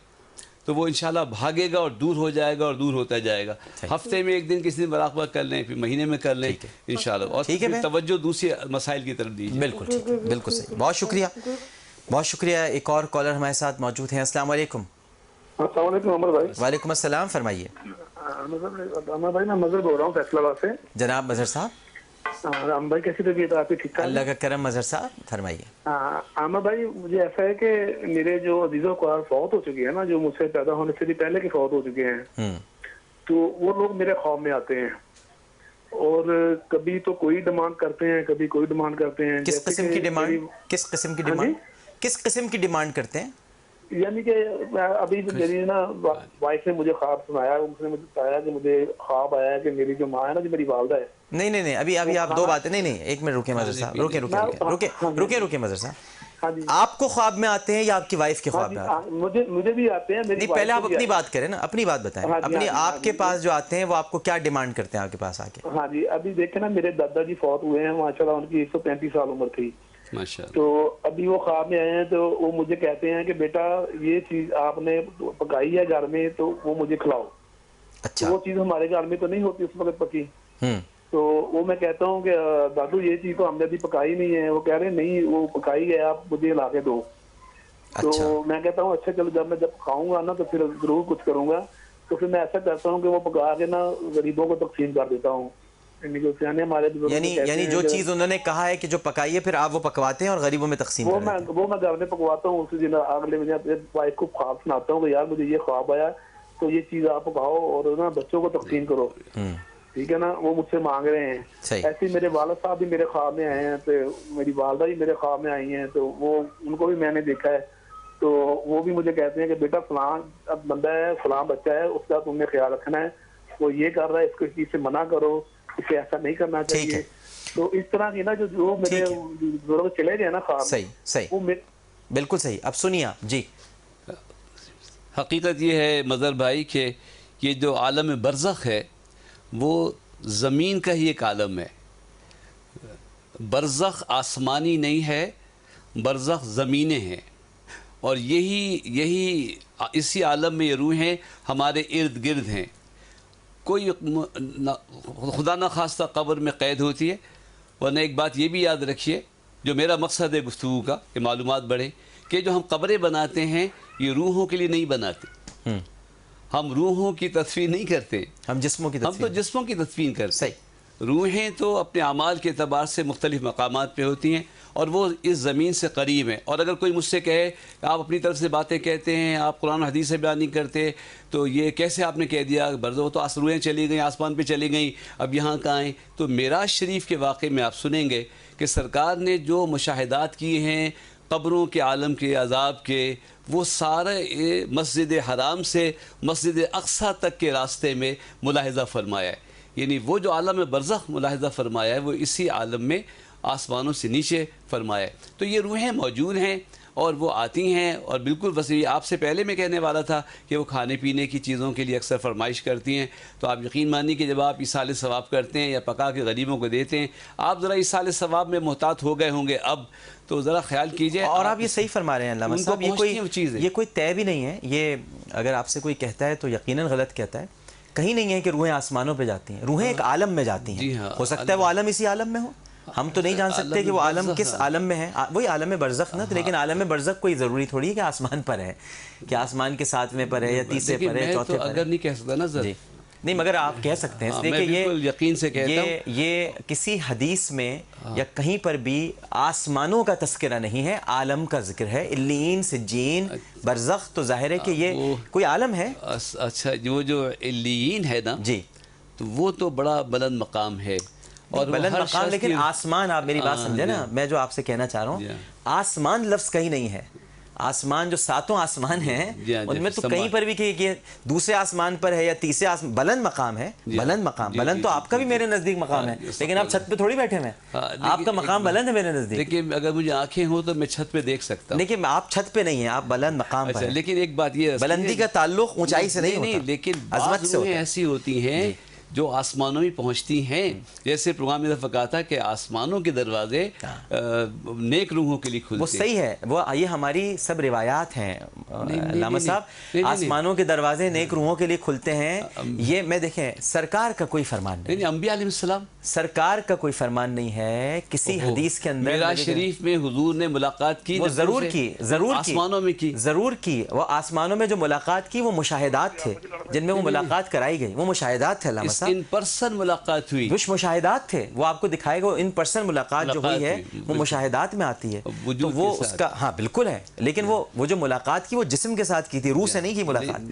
تو وہ انشاءاللہ بھاگے گا اور دور ہو جائے گا اور دور ہوتا جائے گا۔ ہفتے میں ایک دن کسی دن مراقبہ کر لیں، پھر مہینے میں کر لیں انشاءاللہ، اور پھر توجہ دوسری مسائل کی طرف دیجیے۔ بالکل ٹھیک ہے، بالکل صحیح، بہت شکریہ، بہت شکریہ۔ ایک اور کالر ہمارے ساتھ موجود ہیں۔ السلام علیکم۔ السلام علیکم عمر بھائی۔ وعلیکم السلام، فرمائیے۔ عمر بھائی میں مظہر بول رہا ہوں فیصلہ آباد سے۔ جناب مظہر صاحب۔ عمر بھائی کیسی طبیعت ہے آپ کی؟ ٹھیک ٹھاک؟ اللہ کا کرم مظہر صاحب، فرمائیے۔ عمر بھائی مجھے ایسا ہے کہ میرے جو عزیز و اقوار فوت ہو چکے ہیں نا، جو مجھ سے پیدا ہونے سے بھی پہلے کے فوت ہو چکے ہیں، تو وہ لوگ میرے خواب میں آتے ہیں، اور کبھی تو کوئی ڈیمانڈ کرتے ہیں، کبھی کوئی ڈیمانڈ کرتے ہیں۔ کس قسم کی ڈیمانڈ؟ کس قسم کی ڈیمانڈ؟ کس قسم کی ڈیمانڈ کرتے ہیں؟ یعنی کہ ابھی میری نا وائف نے مجھے خواب سنایا، اس نے مجھے بتایا کہ مجھے خواب آیا ہے کہ میری جو ماں ہے نا، جو میری والدہ ہے۔ نہیں ابھی آپ دو باتیں، نہیں ایک منٹ رکیں مظہر صاحب، رکیں مظہر صاحب، آپ کو خواب میں آتے ہیں یا آپ کی وائف کے خواب میں آتے ہیں؟ مجھے بھی آتے ہیں۔ نہیں پہلے آپ اپنی بات کریں نا، اپنی بات بتائیں، اپنی آپ کے پاس جو آتے ہیں وہ آپ کو کیا ڈیمانڈ کرتے ہیں آپ کے پاس آ کے؟ ہاں جی، ابھی دیکھیں نا میرے دادا جی فوت ہوئے ہیں ماشاءاللہ، ان کی 135 سال عمر تھی، تو ابھی وہ خواب میں آئے ہیں، تو وہ مجھے کہتے ہیں کہ بیٹا یہ چیز آپ نے پکائی ہے گھر میں تو وہ مجھے کھلاؤ۔ اچھا، وہ چیز ہمارے گھر میں تو نہیں ہوتی اس وقت پکی، تو وہ میں کہتا ہوں کہ دادو یہ چیز تو ہم نے ابھی پکائی نہیں ہے، وہ کہہ رہے ہیں نہیں وہ پکائی ہے، آپ مجھے لا کے دو۔ تو میں کہتا ہوں اچھا چلو جب میں کھاؤں گا نا تو پھر ضرور کچھ کروں گا، تو پھر میں ایسا کرتا ہوں کہ وہ پکا کے نا غریبوں کو تقسیم کر دیتا ہوں۔ یعنی جو سیانے ہمارے بزرگ یعنی جو چیز انہوں نے کہا ہے کہ جو پکائیے پھر آپ وہ پکواتے ہیں اور غریبوں میں تقسیم وہ کرتے ہیں. میں گھر میں پکواتا ہوں. اسی دن اگلے مہینے اپنے وائف کو خواب سناتا ہوں کہ یار مجھے یہ خواب آیا تو یہ چیز آپ پکاؤ اور نا بچوں کو تقسیم کرو, ٹھیک ہے نا. وہ مجھ سے مانگ رہے ہیں. ایسے ہی میرے والد صاحب بھی میرے خواب میں آئے ہیں, تو میری والدہ بھی میرے خواب میں آئی ہیں, تو وہ ان کو بھی میں نے دیکھا ہے. تو وہ بھی مجھے کہتے ہیں کہ بیٹا فلاں اب بندہ ہے, فلاں بچہ ہے, اس کا تم نے خیال رکھنا ہے, وہ یہ کر رہا ہے, اس کو اس چیز سے منع کرو, اسے ایسا نہیں کرنا چاہیے. تو اس طرح کی نا جو میرے بزرگ چلے گئے نا خواب, صحیح, بالکل صحیح. اب سنیے آپ. جی, حقیقت یہ ہے مظہر بھائی کہ یہ جو عالم برزخ ہے وہ زمین کا ہی ایک عالم ہے. برزخ آسمانی نہیں ہے, برزخ زمینیں ہیں, اور یہی اسی عالم میں یہ روحیں ہمارے ارد گرد ہیں. کوئی خدا نخواستہ قبر میں قید ہوتی ہے. ورنہ ایک بات یہ بھی یاد رکھیے, جو میرا مقصد ہے گفتگو کا کہ معلومات بڑھیں, کہ جو ہم قبریں بناتے ہیں یہ روحوں کے لیے نہیں بناتے. ہم روحوں کی تدفین نہیں کرتے, ہم جسموں کی ہم تو جسموں کی تدفین کرتے. صحیح. روحیں تو اپنے اعمال کے اعتبار سے مختلف مقامات پہ ہوتی ہیں اور وہ اس زمین سے قریب ہیں. اور اگر کوئی مجھ سے کہے آپ اپنی طرف سے باتیں کہتے ہیں, آپ قرآن و حدیث سے بیان نہیں کرتے, تو یہ کیسے آپ نے کہہ دیا برزو تو روحیں چلی گئیں, آسمان پہ چلی گئیں, اب یہاں کہاں ہیں. تو معراج شریف کے واقعے میں آپ سنیں گے کہ سرکار نے جو مشاہدات کیے ہیں قبروں کے عالم کے عذاب کے, وہ سارے مسجد حرام سے مسجد اقصیٰ تک کے راستے میں ملاحظہ فرمایا ہے. یعنی وہ جو عالم برزخ ملاحظہ فرمایا ہے وہ اسی عالم میں آسمانوں سے نیچے فرمایا ہے. تو یہ روحیں موجود ہیں اور وہ آتی ہیں, اور بالکل وسیع آپ سے پہلے میں کہنے والا تھا کہ وہ کھانے پینے کی چیزوں کے لیے اکثر فرمائش کرتی ہیں. تو آپ یقین مانیے کہ جب آپ ایصال ثواب کرتے ہیں یا پکا کے غریبوں کو دیتے ہیں, آپ ذرا ایصال ثواب میں محتاط ہو گئے ہوں گے اب, تو ذرا خیال کیجئے. اور آپ یہ صحیح فرما رہے ہیں علامہ صاحب, یہ کوئی طے بھی نہیں ہے. یہ اگر آپ سے کوئی کہتا ہے تو یقیناً غلط کہتا ہے. کہیں نہیں ہے کہ روحیں آسمانوں پہ جاتی ہیں, روحیں ایک عالم میں جاتی ہیں. ہو سکتا ہے وہ عالم اسی عالم میں ہو, ہم تو نہیں جان سکتے کہ وہ عالم کس عالم میں ہے. وہی عالم برزخ نہ, لیکن عالم برزخ کوئی ضروری تھوڑی ہے کہ آسمان پر ہے, کہ آسمان کے 7ویں پر ہے یا 30ویں پر ہے, 4تھے پر. اگر نہیں کہہ سکتا نا جی نہیں, مگر آپ کہہ سکتے ہیں, اس لیے کہ یقین سے کہتا ہوں یہ کسی حدیث میں یا کہیں پر بھی آسمانوں کا تذکرہ نہیں ہے, عالم کا ذکر ہے. علیین, سجین, برزخ, تو ظاہر ہے کہ یہ کوئی عالم ہے. اچھا, جو علیین ہے نا, جی, تو وہ تو بڑا بلند مقام ہے. اور بلند مقام, لیکن آسمان, آپ میری بات سمجھے نا, میں جو آپ سے کہنا چاہ رہا ہوں, آسمان لفظ کہیں نہیں ہے. آسمان جو 7 آسمان ہیں ان میں تو کہیں پر بھی کہ دوسرے آسمان پر ہے یا تیسرے آسمان, بلند مقام ہے. بلند مقام, بلند تو آپ کا بھی میرے نزدیک مقام ہے, لیکن آپ چھت پہ تھوڑی بیٹھے ہوئے ہیں, آپ کا مقام بلند ہے میرے نزدیک. لیکن اگر مجھے آنکھیں ہوں تو میں چھت پہ دیکھ سکتا ہوں. لیکن آپ چھت پہ نہیں ہیں, آپ بلند مقام پر ہیں. لیکن ایک بات یہ, بلندی کا تعلق اونچائی سے نہیں ہوتا, لیکن عظمت سے ہوتا ہے. ایسی ہوتی ہیں جو آسمانوں میں پہنچتی ہیں. جیسے پروگرام میں دفعہ کہا تھا کہ آسمانوں کے دروازے نیک روحوں کے لیے کھلتے ہیں. وہ صحیح ہے, وہ یہ ہماری سب روایات ہیں علامہ صاحب. آسمانوں کے دروازے نیک روحوں کے لیے کھلتے ہیں, یہ میں دیکھیں سرکار کا کوئی فرمان نہیں. انبیاء علیہ السلام, سرکار کا کوئی فرمان نہیں ہے. کسی حدیث کے اندر معراج شریف میں حضور نے ملاقات کی, وہ ضرور کی, آسمانوں میں کی, ضرور کی. وہ آسمانوں میں جو ملاقات کی وہ مشاہدات تھے جن میں وہ ملاقات کرائی گئی, وہ مشاہدات تھے علامہ. ان پرسن ملاقات ہوئی, کچھ مشاہدات تھے, وہ آپ کو دکھائے گا. ان پرسن ملاقات جو ہوئی ہے وہ مشاہدات میں آتی ہے, تو وہ اس کا ہاں بالکل ہے. لیکن وہ جو ملاقات کی وہ جسم کے ساتھ کی تھی, روح سے نہیں کی ملاقات,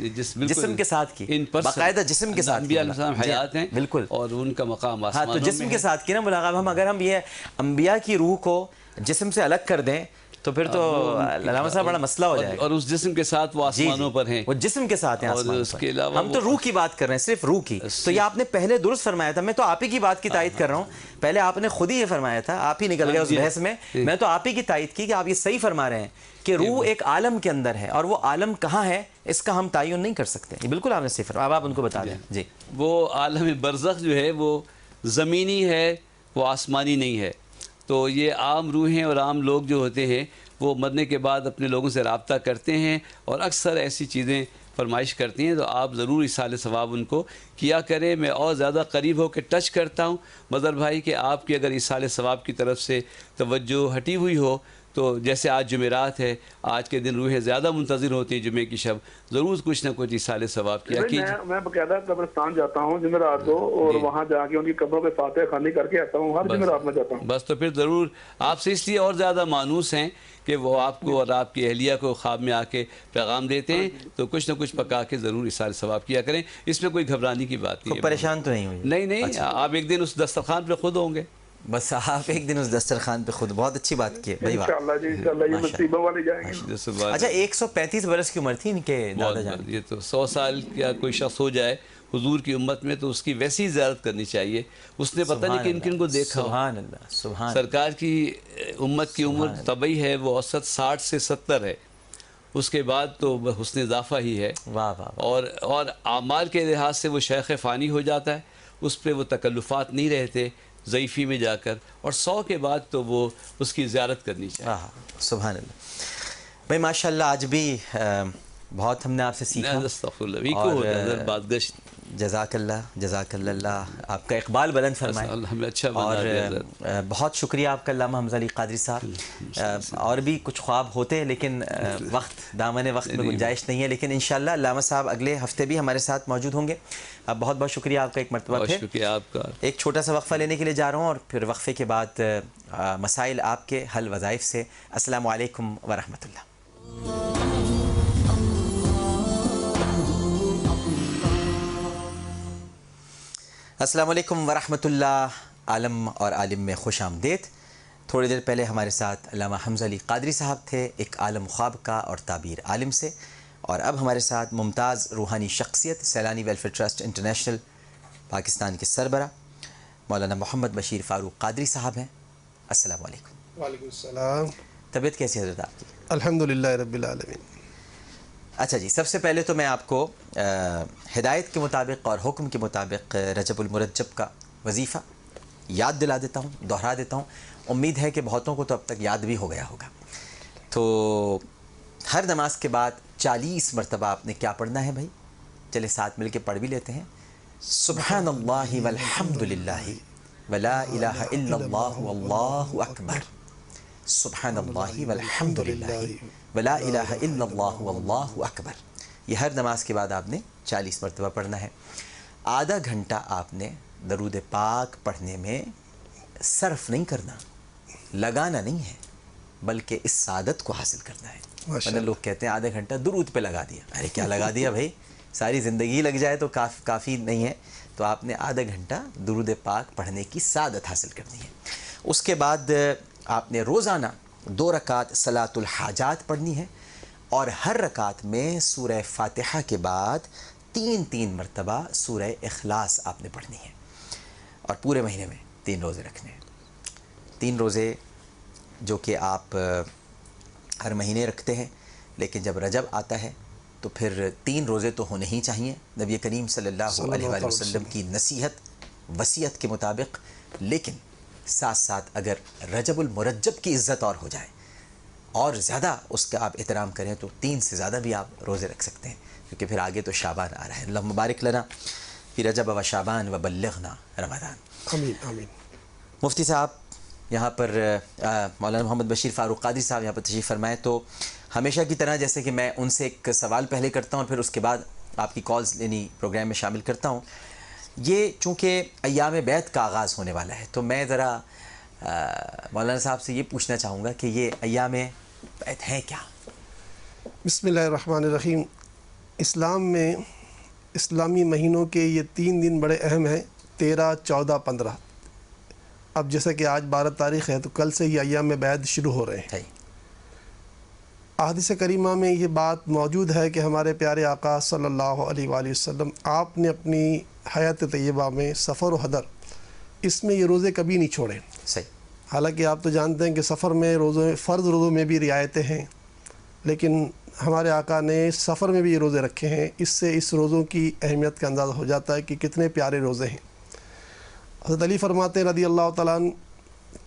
جسم کے ساتھ کی, باقاعدہ جسم کے ساتھ. انبیاء علیہ السلام حیات ہیں بالکل, اور ان کا مقام آسمانوں میں. ہاں, تو جسم کے ساتھ کی نا ملاقات. اگر ہم یہ انبیاء کی روح کو جسم سے الگ کر دیں تو پھر تو علامہ صاحب بڑا مسئلہ ہو جائے گا. اور اس جسم کے ساتھ وہ آسمانوں پر ہیں, وہ جسم کے ساتھ ہیں آسمانوں اس کے علاوہ ہم تو روح کی بات کر رہے ہیں, صرف روح کی. تو یہ آپ نے پہلے درست فرمایا تھا, میں تو آپ ہی کی بات کی تائید کر رہا ہوں. پہلے آپ نے خود ہی یہ فرمایا تھا, آپ ہی نکل گئے اس بحث میں, میں تو آپ ہی کی تائید کی کہ آپ یہ صحیح فرما رہے ہیں کہ روح ایک عالم کے اندر ہے, اور وہ عالم کہاں ہے اس کا ہم تعین نہیں کر سکتے. یہ بالکل آپ نے صحیح فرمایا, اب آپ ان کو بتا دیں. جی, وہ عالم برزخ جو ہے وہ زمینی ہے, وہ آسمانی نہیں ہے. تو یہ عام روحیں اور عام لوگ جو ہوتے ہیں وہ مرنے کے بعد اپنے لوگوں سے رابطہ کرتے ہیں اور اکثر ایسی چیزیں فرمائش کرتی ہیں. تو آپ ضرور ایصال ثواب ان کو کیا کریں. میں اور زیادہ قریب ہو کے ٹچ کرتا ہوں مظہر بھائی کہ آپ کی اگر ایصال ثواب کی طرف سے توجہ ہٹی ہوئی ہو تو جیسے آج جمعرات ہے، آج کے دن روحیں زیادہ منتظر ہوتی ہیں جمعے کی شب، ضرور کچھ نہ کچھ ایصال ثواب کیا کیجیے۔ میں باقاعدہ قبرستان جاتا ہوں جمعرات کو، اور وہاں جا کے ان کی قبروں پہ فاتحہ خوانی کر کے آتا ہوں، ہر جمعرات میں جاتا ہوں۔ بس تو پھر ضرور آپ سے اس لیے اور زیادہ مانوس ہیں کہ وہ آپ کو اور آپ کی اہلیہ کو خواب میں آ کے پیغام دیتے ہیں، تو کچھ نہ کچھ پکا کے ضرور ایصال ثواب کیا کریں، اس میں کوئی گھبرانے کی بات نہیں ہے۔ پریشان تو نہیں ہوئی؟ نہیں، آپ ایک دن اس دسترخوان پہ خود ہوں گے۔ بس آپ ایک دن اس دسترخوان پہ خود، بہت اچھی بات کی ہے بھائی، واہ۔ انشاءاللہ جی، انشاءاللہ یہ نصیبوں والے جائیں گے۔ اچھا 135 برس کی عمر تھی ان کے دادا جان؟ یہ تو 100 سال کا کوئی شخص ہو جائے حضور کی امت میں تو اس کی ویسی زیارت کرنی چاہیے۔ اس نے پتہ نہیں کہ کن کو دیکھا ہو۔ سبحان اللہ، سبحان سرکار کی امت کی عمر طبعی ہے وہ اوسط 60 سے 70 ہے، اس کے بعد تو حسن اضافہ ہی ہے۔ واہ واہ۔ اور اعمال کے لحاظ سے وہ شیخ فانی ہو جاتا ہے، اس پہ وہ تکلفات نہیں رہتے ضعیفی میں جا کر، اور 100 کے بعد تو وہ اس کی زیارت کرنی چاہیے۔ سبحان اللہ بھائی، ماشاءاللہ آج بھی بہت ہم نے آپ سے سیکھا، جزاک اللہ، آپ کا اقبال بلند فرمائے، اور بہت شکریہ آپ کا علامہ حمزہ علی قادری صاحب۔ اور بھی کچھ خواب ہوتے لیکن وقت، دامن وقت میں گنجائش نہیں ہے، لیکن انشاءاللہ علامہ صاحب اگلے ہفتے بھی ہمارے ساتھ موجود ہوں گے۔ بہت بہت شکریہ آپ کا ایک مرتبہ پھر۔ شکریہ آپ کا۔ ایک چھوٹا سا وقفہ لینے کے لیے جا رہا ہوں، اور پھر وقفے کے بعد مسائل آپ کے حل وظائف سے۔ السلام علیکم ورحمۃ اللہ۔ السلام علیکم ورحمۃ اللہ، عالم اور عالم میں خوش آمدید۔ تھوڑی دیر پہلے ہمارے ساتھ علامہ حمزہ علی قادری صاحب تھے، ایک عالم خواب کا اور تعبیر عالم سے، اور اب ہمارے ساتھ ممتاز روحانی شخصیت Saylani welfare trust international Pakistan کے سربراہ مولانا محمد بشیر فاروق قادری صاحب ہیں۔ السلام علیکم۔ وعلیکم السلام۔ طبیعت کیسی حضرت آپ کی؟ الحمدللہ رب العالمین۔ اچھا جی، سب سے پہلے تو میں آپ کو ہدایت کے مطابق اور حکم کے مطابق رجب المرجب کا وظیفہ یاد دلا دیتا ہوں، دہرا دیتا ہوں۔ امید ہے کہ بہتوں کو تو اب تک یاد بھی ہو گیا ہوگا۔ تو ہر نماز کے بعد 40 مرتبہ آپ نے کیا پڑھنا ہے بھائی؟ چلے ساتھ مل کے پڑھ بھی لیتے ہیں۔ سبحان اللہ والحمد للہ ولا الہ الا اللہ واللہ اکبر، سبحان اللہ والحمد للہ ولا الہ الا اللہ واللہ اکبر۔ یہ ہر نماز کے بعد آپ نے 40 مرتبہ پڑھنا ہے۔ آدھا گھنٹہ آپ نے درود پاک پڑھنے میں صرف نہیں کرنا، لگانا نہیں ہے، بلکہ اس سعادت کو حاصل کرنا ہے۔ ورنہ لوگ کہتے ہیں آدھا گھنٹہ درود پہ لگا دیا، ارے کیا لگا دیا بھائی، ساری زندگی لگ جائے تو کافی نہیں ہے۔ تو آپ نے آدھا گھنٹہ درود پاک پڑھنے کی سعادت حاصل کرنی ہے۔ اس کے بعد آپ نے روزانہ 2 رکعت صلاۃ الحاجات پڑھنی ہے، اور ہر رکعت میں سورہ فاتحہ کے بعد 3 مرتبہ سورہ اخلاص آپ نے پڑھنی ہے، اور پورے مہینے میں 3 روزے رکھنے ہیں۔ 3 روزے جو کہ آپ ہر مہینے رکھتے ہیں، لیکن جب رجب آتا ہے تو پھر 3 روزے تو ہونے ہی چاہیے نبی کریم صلی اللہ علیہ وآلہ وسلم کی نصیحت وصیت کے مطابق۔ لیکن ساتھ ساتھ اگر رجب المرجب کی عزت اور ہو جائے اور زیادہ اس کا آپ احترام کریں تو 3 سے زیادہ بھی آپ روزے رکھ سکتے ہیں، کیونکہ پھر آگے تو شعبان آ رہا ہے۔ اللہ مبارک لنا فی رجب و شعبان و بلغنا رمضان۔ آمین آمین۔ مفتی صاحب یہاں پر مولانا محمد بشیر فاروق قادری صاحب یہاں پر تشریف فرمائے، تو ہمیشہ کی طرح جیسے کہ میں ان سے ایک سوال پہلے کرتا ہوں اور پھر اس کے بعد آپ کی کالز یعنی پروگرام میں شامل کرتا ہوں۔ یہ چونکہ ایام بیعت کا آغاز ہونے والا ہے، تو میں ذرا مولانا صاحب سے یہ پوچھنا چاہوں گا کہ یہ ایام بیعت ہیں کیا؟ بسم اللہ الرحمن الرحیم۔ اسلام میں اسلامی مہینوں کے یہ 3 دن بڑے اہم ہیں، 13، 14، 15۔ اب جیسا کہ آج 12 تاریخ ہے تو کل سے یہ ایام بیعت شروع ہو رہے ہیں۔ احادیث کریمہ میں یہ بات موجود ہے کہ ہمارے پیارے آقا صلی اللہ علیہ وآلہ وسلم آپ نے اپنی حیات طیبہ میں سفر و حضر اس میں یہ روزے کبھی نہیں چھوڑے۔ صحیح۔ حالانکہ آپ تو جانتے ہیں کہ سفر میں فرض روزوں میں بھی رعایتیں ہیں، لیکن ہمارے آقا نے سفر میں بھی یہ روزے رکھے ہیں۔ اس سے اس روزوں کی اہمیت کا اندازہ ہو جاتا ہے کہ کتنے پیارے روزے ہیں۔ حضرت علی فرماتے ہیں رضی اللہ تعالیٰ عنہ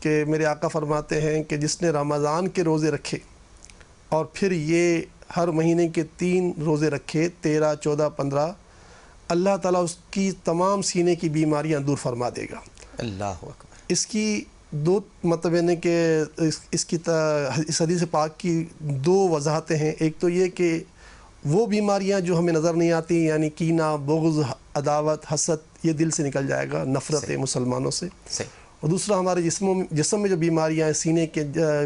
کہ میرے آقا فرماتے ہیں کہ جس نے رمضان کے روزے رکھے اور پھر یہ ہر مہینے کے 3 روزے رکھے، 13، 14، 15، اللہ تعالیٰ اس کی تمام سینے کی بیماریاں دور فرما دے گا۔ اللہ اکبر۔ اس کی دو مطلب یعنی کہ اس حدیث پاک کی دو وضاحتیں ہیں. ایک تو یہ کہ وہ بیماریاں جو ہمیں نظر نہیں آتی، یعنی کینہ، بغض، عداوت، حسد، یہ دل سے نکل جائے گا، نفرت مسلمانوں سے. اور دوسرا ہمارے جسم میں جو بیماریاں ہیں، سینے کے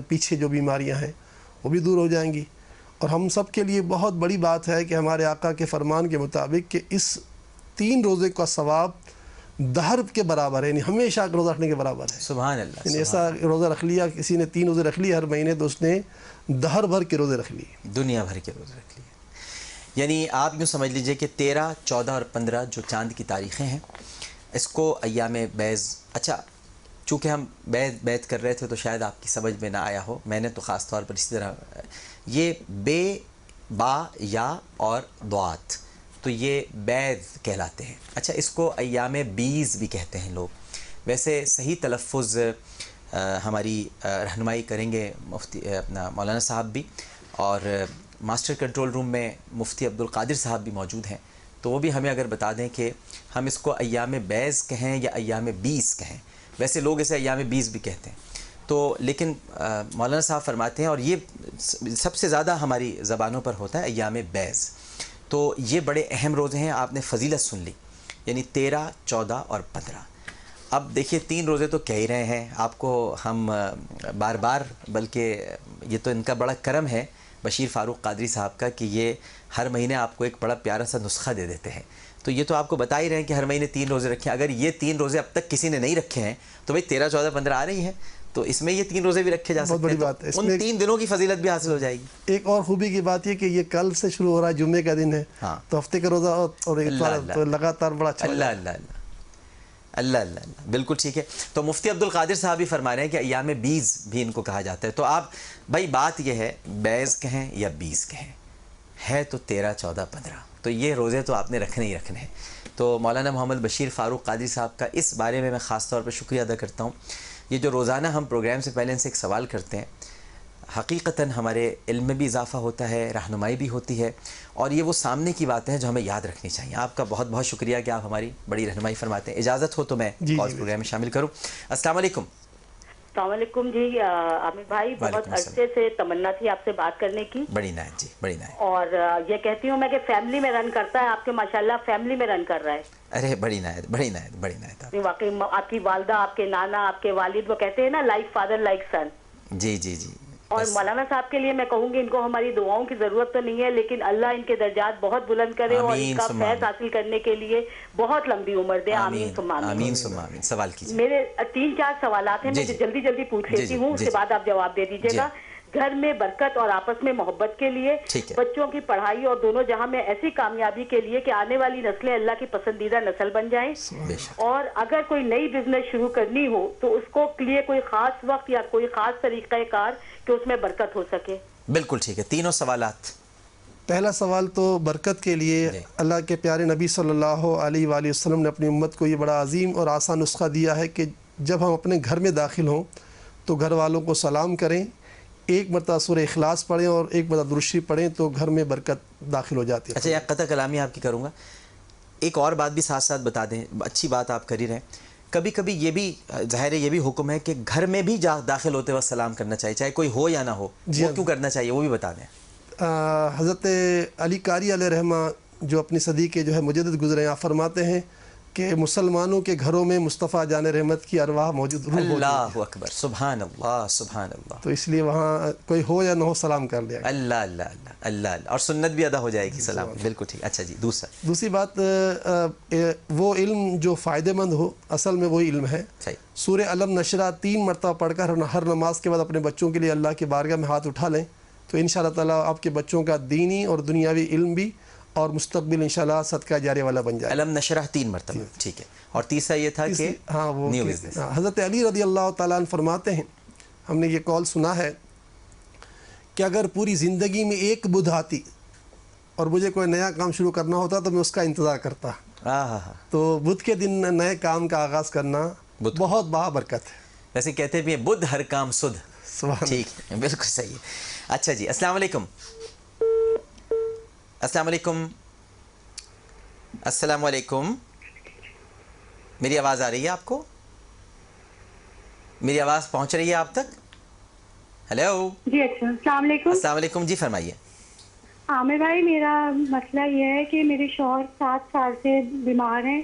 پیچھے جو بیماریاں ہیں وہ بھی دور ہو جائیں گی. اور ہم سب کے لیے بہت بڑی بات ہے کہ ہمارے آقا کے فرمان کے مطابق کہ اس 3 روزے کا ثواب دہر کے برابر ہے، یعنی ہمیشہ روزہ رکھنے کے برابر ہے. سبحان اللہ. یعنی ایسا روزہ رکھ لیا، کسی نے 3 روزے رکھ لیے ہر مہینے، تو اس نے دہر بھر کے روزے رکھ لیے، دنیا بھر کے روزے رکھ لیے. یعنی آپ یوں سمجھ لیجئے کہ 13، 14 اور 15 جو چاند کی تاریخیں ہیں، اس کو ایام بیض. اچھا، چونکہ ہم بیعت کر رہے تھے تو شاید آپ کی سمجھ میں نہ آیا ہو، میں نے تو خاص طور پر اسی طرح یہ با یا اور دعات، تو یہ بیض کہلاتے ہیں. اچھا، اس کو ایام بیز بھی کہتے ہیں لوگ. ویسے صحیح تلفظ ہماری رہنمائی کریں گے مفتی اپنا مولانا صاحب بھی، اور ماسٹر کنٹرول روم میں مفتی عبدالقادر صاحب بھی موجود ہیں، تو وہ بھی ہمیں اگر بتا دیں کہ ہم اس کو ایام بیض کہیں یا ایام بیس کہیں. ویسے لوگ اسے ایام بیس بھی کہتے ہیں، تو لیکن مولانا صاحب فرماتے ہیں، اور یہ سب سے زیادہ ہماری زبانوں پر ہوتا ہے ایام بیض. تو یہ بڑے اہم روزے ہیں. آپ نے فضیلت سن لی، یعنی 13، 14 اور 15. اب دیکھیے 3 روزے تو کہہ ہی رہے ہیں آپ کو ہم بار بار، بلکہ یہ تو ان کا بڑا کرم ہے بشیر فاروق قادری صاحب کا کہ یہ ہر مہینے آپ کو ایک بڑا پیارا سا نسخہ دے دیتے ہیں. تو یہ تو آپ کو بتا ہی رہے ہیں کہ ہر مہینے 3 روزے رکھیں. اگر یہ 3 روزے اب تک کسی نے نہیں رکھے ہیں تو بھئی 13، 14، 15 آ رہی ہیں، تو اس میں یہ 3 روزے بھی رکھے جا سکتے ہیں. ان 3 دنوں کی فضیلت بھی حاصل ہو جائے گی. ایک اور خوبی کی بات یہ کہ یہ کل سے شروع ہو رہا ہے، جمعے کا دن ہے، تو ہفتے کا روزہ اور اتوار تو لگاتار بڑا اچھا. اللہ اللہ اللہ اللہ اللہ اللہ، بالکل ٹھیک ہے. تو مفتی عبدالقادر صاحب بھی فرما رہے ہیں کہ ایام بیز بھی ان کو کہا جاتا ہے. تو آپ بھائی بات یہ ہے بیز کہیں یا بیس کہیں، ہے تو 13، 14، 15، تو یہ روزے تو آپ نے رکھنے ہی رکھنے ہیں. تو مولانا محمد بشیر فاروق قادری صاحب کا اس بارے میں خاص طور پر شکریہ ادا کرتا ہوں. یہ جو روزانہ ہم پروگرام سے پہلے ان سے ایک سوال کرتے ہیں، حقیقتاً ہمارے علم میں بھی اضافہ ہوتا ہے، رہنمائی بھی ہوتی ہے، اور یہ وہ سامنے کی باتیں ہیں جو ہمیں یاد رکھنی چاہیے. آپ کا بہت بہت شکریہ کہ آپ ہماری بڑی رہنمائی فرماتے ہیں. اجازت ہو تو میں کالز پروگرام میں شامل کروں. السلام علیکم. السلام علیکم جی عامر بھائی، بہت عرصے سے تمنا تھی آپ سے بات کرنے کی. بڑی نائت جی، بڑی نائت. اور یہ کہتی ہوں میں کہ فیملی میں رن کرتا ہے آپ کے، ماشاءاللہ فیملی میں رن کر رہا ہے. ارے بڑی نائت، بڑی نائت، بڑی نائت. واقعی آپ کی والدہ، آپ کے نانا، آپ کے والد، وہ کہتے ہیں نا لائک فادر لائک سن. جی جی جی. اور مولانا صاحب کے لیے میں کہوں گی ان کو ہماری دعاؤں کی ضرورت تو نہیں ہے، لیکن اللہ ان کے درجات بہت بلند کرے اور ان کا فیض حاصل کرنے کے لیے بہت لمبی عمر دے. آمین ثم آمین. آمین ثم آمین. سوال کیجیے. میرے 3-4 سوالات ہیں، میں جلدی جلدی پوچھ لیتی ہوں، اس کے بعد آپ جواب دے دیجیے گا. گھر میں برکت اور آپس میں محبت کے لیے، بچوں کی پڑھائی اور دونوں جہاں میں ایسی کامیابی کے لیے کہ آنے والی نسلیں اللہ کی پسندیدہ نسل بن جائیں. اور اگر کوئی نئی بزنس شروع کرنی ہو تو اس کو لیے کوئی خاص وقت یا کوئی خاص طریقہ کار کہ اس میں برکت ہو سکے. بالکل ٹھیک ہے. تینوں سوالات. پہلا سوال تو برکت کے لیے اللہ کے پیارے نبی صلی اللہ علیہ وآلہ وسلم نے اپنی امت کو یہ بڑا عظیم اور آسان نسخہ دیا ہے کہ جب ہم اپنے گھر میں داخل ہوں تو گھر والوں کو سلام کریں، ایک مرتبہ سورہ اخلاص پڑھیں اور ایک مرتبہ درود شریف پڑھیں تو گھر میں برکت داخل ہو جاتی ہے. اچھا، ایک قطع کلامی آپ کی کروں گا، ایک اور بات بھی ساتھ ساتھ بتا دیں، اچھی بات آپ کر ہی رہے ہیں. کبھی کبھی یہ بھی ظاہر ہے، یہ بھی حکم ہے کہ گھر میں بھی داخل ہوتے وقت سلام کرنا چاہیے، چاہے کوئی ہو یا نہ ہو. وہ کیوں کرنا چاہیے وہ بھی بتا دیں. حضرت علی قاری علیہ رحمہ جو اپنی صدی کے جو ہے مجدد گزرے ہیں، فرماتے ہیں کہ مسلمانوں کے گھروں میں مصطفیٰ جان رحمت کی ارواح موجود روح ہوتی ہے. اللہ اکبر، سبحان اللہ سبحان اللہ. تو اس لیے وہاں کوئی ہو یا نہ ہو سلام کر لیا. اللہ اللہ اللہ اللہ اللہ، اور سنت بھی ادا ہو جائے گی سلام. بالکل ٹھیک. اچھا جی، دوسری بات، وہ علم جو فائدہ مند ہو، اصل میں وہی علم ہے. سورہ علم نشرہ 3 مرتبہ پڑھ کر ہر نماز کے بعد اپنے بچوں کے لیے اللہ کی بارگاہ میں ہاتھ اٹھا لیں تو انشاءاللہ تعالیٰ آپ کے بچوں کا دینی اور دنیاوی علم بھی اور مستقبل انشاءاللہ صدقہ جاریہ والا بن جائے. علم نشرہ 3 مرتبہ. ٹھیک ہے. اور تیسرا یہ تھا کہ نیو بزنس. حضرت علی رضی اللہ تعالیٰ عنہ فرماتے ہیں، ہم نے یہ قول سنا ہے کہ اگر پوری زندگی میں ایک بدھ آتی اور مجھے کوئی نیا کام شروع کرنا ہوتا تو میں اس کا انتظار کرتا. تو بدھ کے دن نئے کام کا آغاز کرنا بہت برکت ہے. ویسے کہتے بھی ہیں بدھ ہر کام سدھ. ٹھیک ہے، بالکل صحیح ہے. اچھا جی، السلام علیکم. السلام علیکم. السلام علیکم. میری آواز آ رہی ہے آپ کو؟ میری آواز پہنچ رہی ہے آپ تک؟ ہیلو جی اچھا، السلام علیکم۔ السلام علیکم، جی فرمائیے۔ عامر بھائی، میرا مسئلہ یہ ہے کہ میرے شوہر 7 سال سے بیمار ہیں۔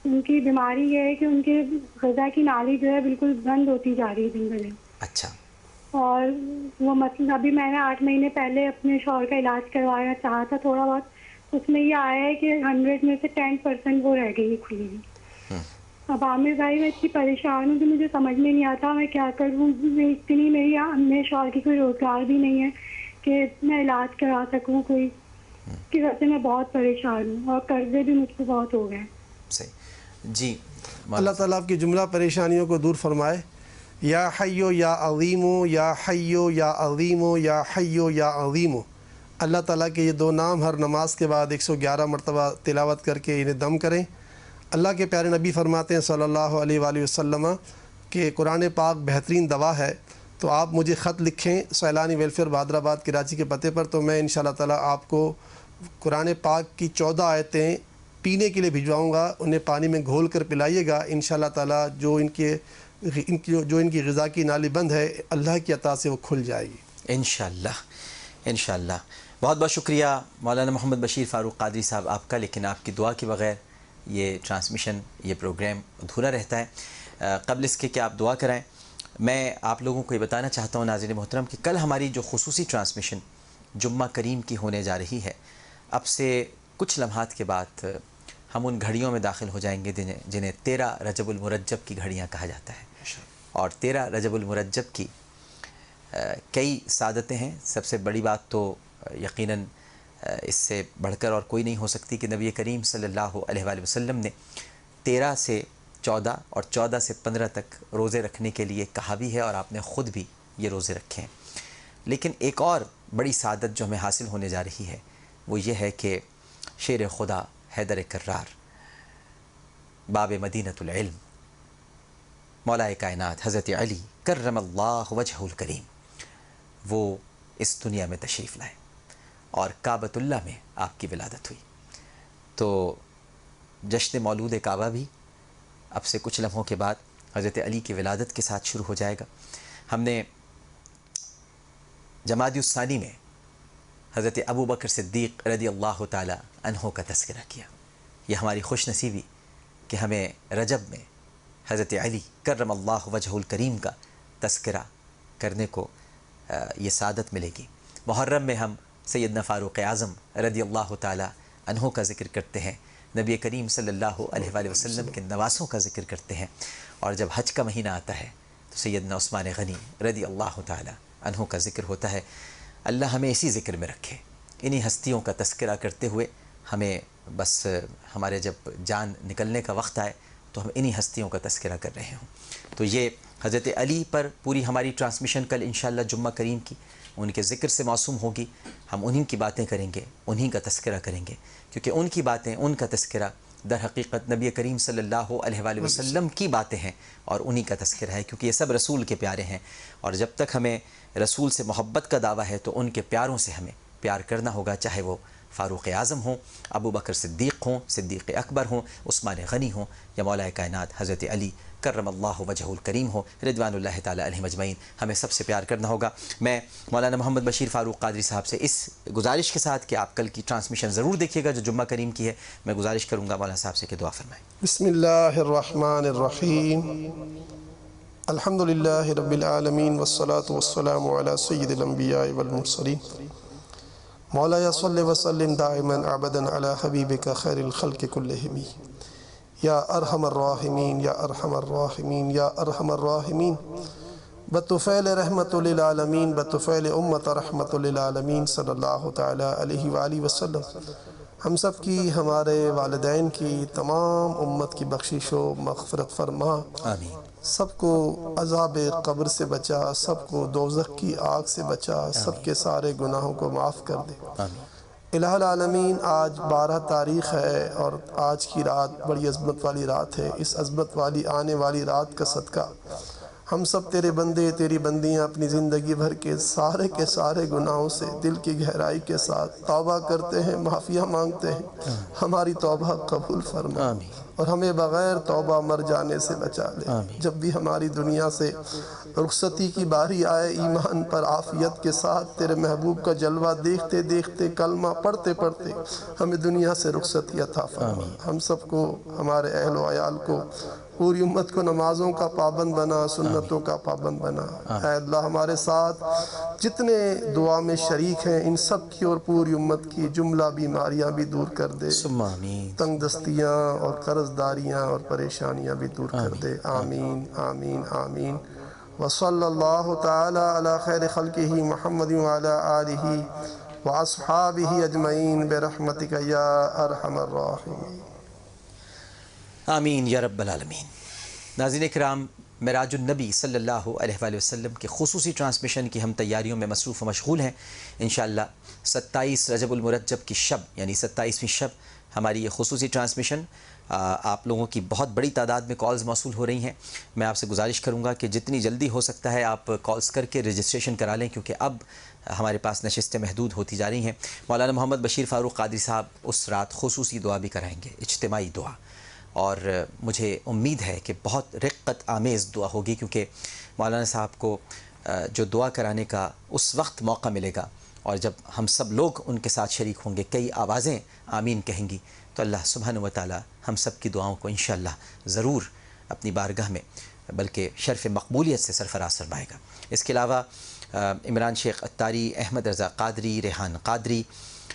ان کی بیماری یہ ہے کہ ان کے غذا کی نالی جو ہے بالکل بند ہوتی جا رہی ہے دن بدن۔ اچھا۔ اور وہ مسئلہ ابھی میں نے 8 مہینے پہلے اپنے شوہر کا علاج کروایا چاہا تھا تھوڑا بہت، اس میں یہ آیا ہے کہ 100 میں سے 10% وہ رہ گئی کھلی ہوئی۔ اب عامر بھائی میں اتنی پریشان ہوں کہ مجھے سمجھ میں نہیں آتا میں کیا کروں۔ اتنی میرے شوہر کی کوئی روزگار بھی نہیں ہے کہ میں علاج کرا سکوں کوئی، کی وجہ سے میں بہت پریشان ہوں اور قرضے بھی مجھ کو بہت ہو گئے۔ صحیح جی۔ اللہ تعالیٰ آپ کی جملہ پریشانیوں کو دور فرمائے۔ یا حیو یا عظیمو، یا حیو یا عظیمو، یا حیو یا عظیمو۔ اللہ تعالیٰ کے یہ 2 نام ہر نماز کے بعد 111 مرتبہ تلاوت کر کے انہیں دم کریں۔ اللہ کے پیارے نبی فرماتے ہیں صلی اللہ علیہ وآلہ وسلم کہ قرآن پاک بہترین دوا ہے۔ تو آپ مجھے خط لکھیں سیلانی ویلفیئر بہادر آباد کراچی کے پتے پر، تو میں انشاءاللہ تعالیٰ آپ کو قرآن پاک کی 14 آیتیں پینے کے لیے بھجواؤں گا، انہیں پانی میں گھول کر پلائیے گا۔ انشاءاللہ تعالیٰ جو ان کی غذا کی نالی بند ہے، اللہ کی عطا سے وہ کھل جائے گی انشاءاللہ انشاءاللہ۔ بہت بہت شکریہ مولانا محمد بشیر فاروق قادری صاحب آپ کا، لیکن آپ کی دعا کے بغیر یہ ٹرانسمیشن، یہ پروگرام ادھورا رہتا ہے۔ قبل اس کے کہ آپ دعا کرائیں، میں آپ لوگوں کو یہ بتانا چاہتا ہوں ناظرین محترم کہ کل ہماری جو خصوصی ٹرانسمیشن جمعہ کریم کی ہونے جا رہی ہے، اب سے کچھ لمحات کے بعد ہم ان گھڑیوں میں داخل ہو جائیں گے جنہیں 13 رجب المرجب کی گھڑیاں کہا جاتا ہے۔ اور 13 رجب المرجب کی کئی سعادتیں ہیں۔ سب سے بڑی بات تو یقیناً اس سے بڑھ کر اور کوئی نہیں ہو سکتی کہ نبی کریم صلی اللہ علیہ وآلہ وسلم نے 13 سے 14 اور 14 سے 15 تک روزے رکھنے کے لیے کہا بھی ہے، اور آپ نے خود بھی یہ روزے رکھے ہیں۔ لیکن ایک اور بڑی سعادت جو ہمیں حاصل ہونے جا رہی ہے وہ یہ ہے کہ شیر خدا حیدر کرار، باب مدینۃ العلم، مولا کائنات حضرت علی کرم اللہ وجہہ الکریم، وہ اس دنیا میں تشریف لائے اور کعبۃ اللہ میں آپ کی ولادت ہوئی۔ تو جشن مولود کعبہ بھی اب سے کچھ لمحوں کے بعد حضرت علی کی ولادت کے ساتھ شروع ہو جائے گا۔ ہم نے جمادی الثانی میں حضرت ابو بکر صدیق رضی اللہ تعالی عنہ کا تذکرہ کیا۔ یہ ہماری خوش نصیبی کہ ہمیں رجب میں حضرت علی کرم اللہ وجہ الکریم کا تذکرہ کرنے کو یہ سعادت ملے گی۔ محرم میں ہم سیدنا فاروق اعظم رضی اللہ تعالی عنہ کا ذکر کرتے ہیں، نبی کریم صلی اللہ علیہ وآلہ وسلم کے نواسوں کا ذکر کرتے ہیں، اور جب حج کا مہینہ آتا ہے تو سیدنا عثمان غنی رضی اللہ تعالی عنہ کا ذکر ہوتا ہے۔ اللہ ہمیں اسی ذکر میں رکھے، انہی ہستیوں کا تذکرہ کرتے ہوئے ہمیں بس ہمارے جب جان نکلنے کا وقت آئے تو ہم انہی ہستیوں کا تذکرہ کر رہے ہوں۔ تو یہ حضرت علی پر پوری ہماری ٹرانسمیشن کل انشاءاللہ جمعہ کریم کی ان کے ذکر سے موسوم ہوگی۔ ہم انہی کی باتیں کریں گے، انہی کا تذکرہ کریں گے، کیونکہ ان کی باتیں، ان کا تذکرہ در حقیقت نبی کریم صلی اللہ علیہ وآلہ وسلم کی باتیں ہیں، اور انہی کا تذکرہ ہے، کیونکہ یہ سب رسول کے پیارے ہیں، اور جب تک ہمیں رسول سے محبت کا دعویٰ ہے تو ان کے پیاروں سے ہمیں پیار کرنا ہوگا، چاہے وہ فاروق اعظم ہوں، ابو بکر صدیق ہوں، صدیق اکبر ہوں، عثمان غنی ہوں، یا مولا کائنات حضرت علی کرم اللہ وجہ الکریم ہو، رضوان اللہ تعالی علیہ مجمعین۔ ہمیں سب سے پیار کرنا ہوگا۔ میں مولانا محمد بشیر فاروق قادری صاحب سے اس گزارش کے ساتھ کہ آپ کل کی ٹرانسمیشن ضرور دیکھیے گا جو جمعہ کریم کی ہے، میں گزارش کروں گا مولانا صاحب سے کہ دعا فرمائیں۔ بسم اللہ الرحمن الرحیم، الحمد للہ رب العالمین والصلاة والسلام علی سید الانبیاء والمرسلین، مولایا صلی وسلم دائما ابدا علی حبیبک خیر الخلق کلہم، یا ارحم الراحمین یا ارحم الراحمین یا ارحم الراحمین، بطفیل رحمت للعالمین، بطفیل امت رحمت للعالمین صلی اللہ تعالی علیہ وآلہ وسلم۔ ہم سب کی، ہمارے والدین کی، تمام امت کی بخشش و مغفرت فرما، آمین۔ سب کو عذاب قبر سے بچا، سب کو دوزخ کی آگ سے بچا، سب کے سارے گناہوں کو معاف کر دے۔ آمین۔ الہ العالمین، آج 12 تاریخ ہے اور آج کی رات بڑی عظمت والی رات ہے۔ اس عظمت والی آنے والی رات کا صدقہ ہم سب تیرے بندے تیری بندیاں اپنی زندگی بھر کے سارے گناہوں سے دل کی گہرائی کے ساتھ توبہ کرتے ہیں، معافیہ مانگتے ہیں، ہماری توبہ قبول فرما اور ہمیں بغیر توبہ مر جانے سے بچا لے۔ جب بھی ہماری دنیا سے رخصتی کی باری آئے، ایمان پر عافیت کے ساتھ تیرے محبوب کا جلوہ دیکھتے دیکھتے کلمہ پڑھتے پڑھتے ہمیں دنیا سے رخصتی عطا فرما۔ ہم سب کو، ہمارے اہل و عیال کو، پوری امت کو نمازوں کا پابند بنا، سنتوں کا پابند بنا۔ اے اللہ ہمارے ساتھ جتنے دعا میں شریک ہیں ان سب کی اور پوری امت کی جملہ بیماریاں بھی دور کر دے، تنگ دستیاں اور قرض داریاں اور پریشانیاں بھی دور کر دے۔ آمین آمین آمین۔ وصلی اللہ تعالی علی خیر خلقہ محمد وعلی آلہ واصحابہ اجمعین برحمتک یا ارحم الراحمین۔ آمین یا رب العالمین۔ ناظرین کرام، معراج النبی صلی اللہ علیہ وآلہ وسلم کے خصوصی ٹرانسمیشن کی ہم تیاریوں میں مصروف و مشغول ہیں۔ انشاءاللہ 27 رجب المرجب کی شب یعنی 27ویں شب ہماری یہ خصوصی ٹرانسمیشن، آپ لوگوں کی بہت بڑی تعداد میں کالز موصول ہو رہی ہیں۔ میں آپ سے گزارش کروں گا کہ جتنی جلدی ہو سکتا ہے آپ کالز کر کے رجسٹریشن کرا لیں، کیونکہ اب ہمارے پاس نشستیں محدود ہوتی جا رہی ہیں۔ مولانا محمد بشیر فاروق قادری صاحب اس رات خصوصی دعا بھی کرائیں گے، اجتماعی دعا، اور مجھے امید ہے کہ بہت رقت آمیز دعا ہوگی، کیونکہ مولانا صاحب کو جو دعا کرانے کا اس وقت موقع ملے گا اور جب ہم سب لوگ ان کے ساتھ شریک ہوں گے، کئی آوازیں آمین کہیں گی، تو اللہ سبحانہ و تعالی ہم سب کی دعاؤں کو انشاءاللہ ضرور اپنی بارگاہ میں بلکہ شرف مقبولیت سے سرفراز فرمائے گا۔ اس کے علاوہ عمران شیخ اتاری، احمد رضا قادری، ریحان قادری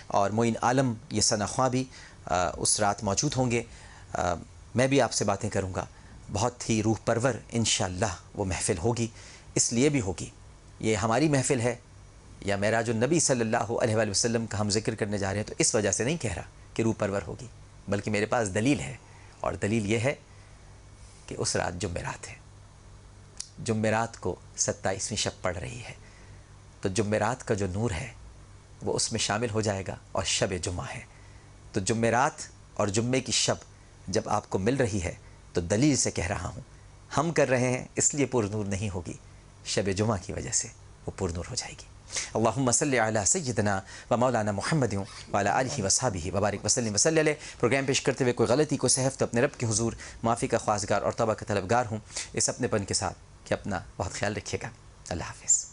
اور معین عالم یہ ثنا خواں بھی اس رات موجود ہوں گے۔ میں بھی آپ سے باتیں کروں گا، بہت ہی روح پرور انشاءاللہ وہ محفل ہوگی۔ اس لیے بھی ہوگی، یہ ہماری محفل ہے یا معراج النبی صلی اللہ علیہ وآلہ وسلم کا ہم ذکر کرنے جا رہے ہیں، تو اس وجہ سے نہیں کہہ رہا کہ روح پرور ہوگی، بلکہ میرے پاس دلیل ہے، اور دلیل یہ ہے کہ اس رات جمعرات ہے، جمعرات کو 27ویں شب پڑ رہی ہے، تو جمعرات کا جو نور ہے وہ اس میں شامل ہو جائے گا، اور شب جمعہ ہے، تو جمعرات اور جمعے کی شب جب آپ کو مل رہی ہے تو دلیل سے کہہ رہا ہوں، ہم کر رہے ہیں اس لیے پر نور نہیں ہوگی، شب جمعہ کی وجہ سے وہ پر نور ہو جائے گی۔ اللہم صلی علی سیدنا و مولانا محمد وعلی آلہ وصحبہ وبارک وسلم وصلی علیہ۔ پروگرام پیش کرتے ہوئے کوئی غلطی کوئی سہو تو اپنے رب کے حضور معافی کا خواستگار اور توبہ کا طلبگار ہوں، اس اپنے پن کے ساتھ کہ اپنا بہت خیال رکھیے گا۔ اللہ حافظ۔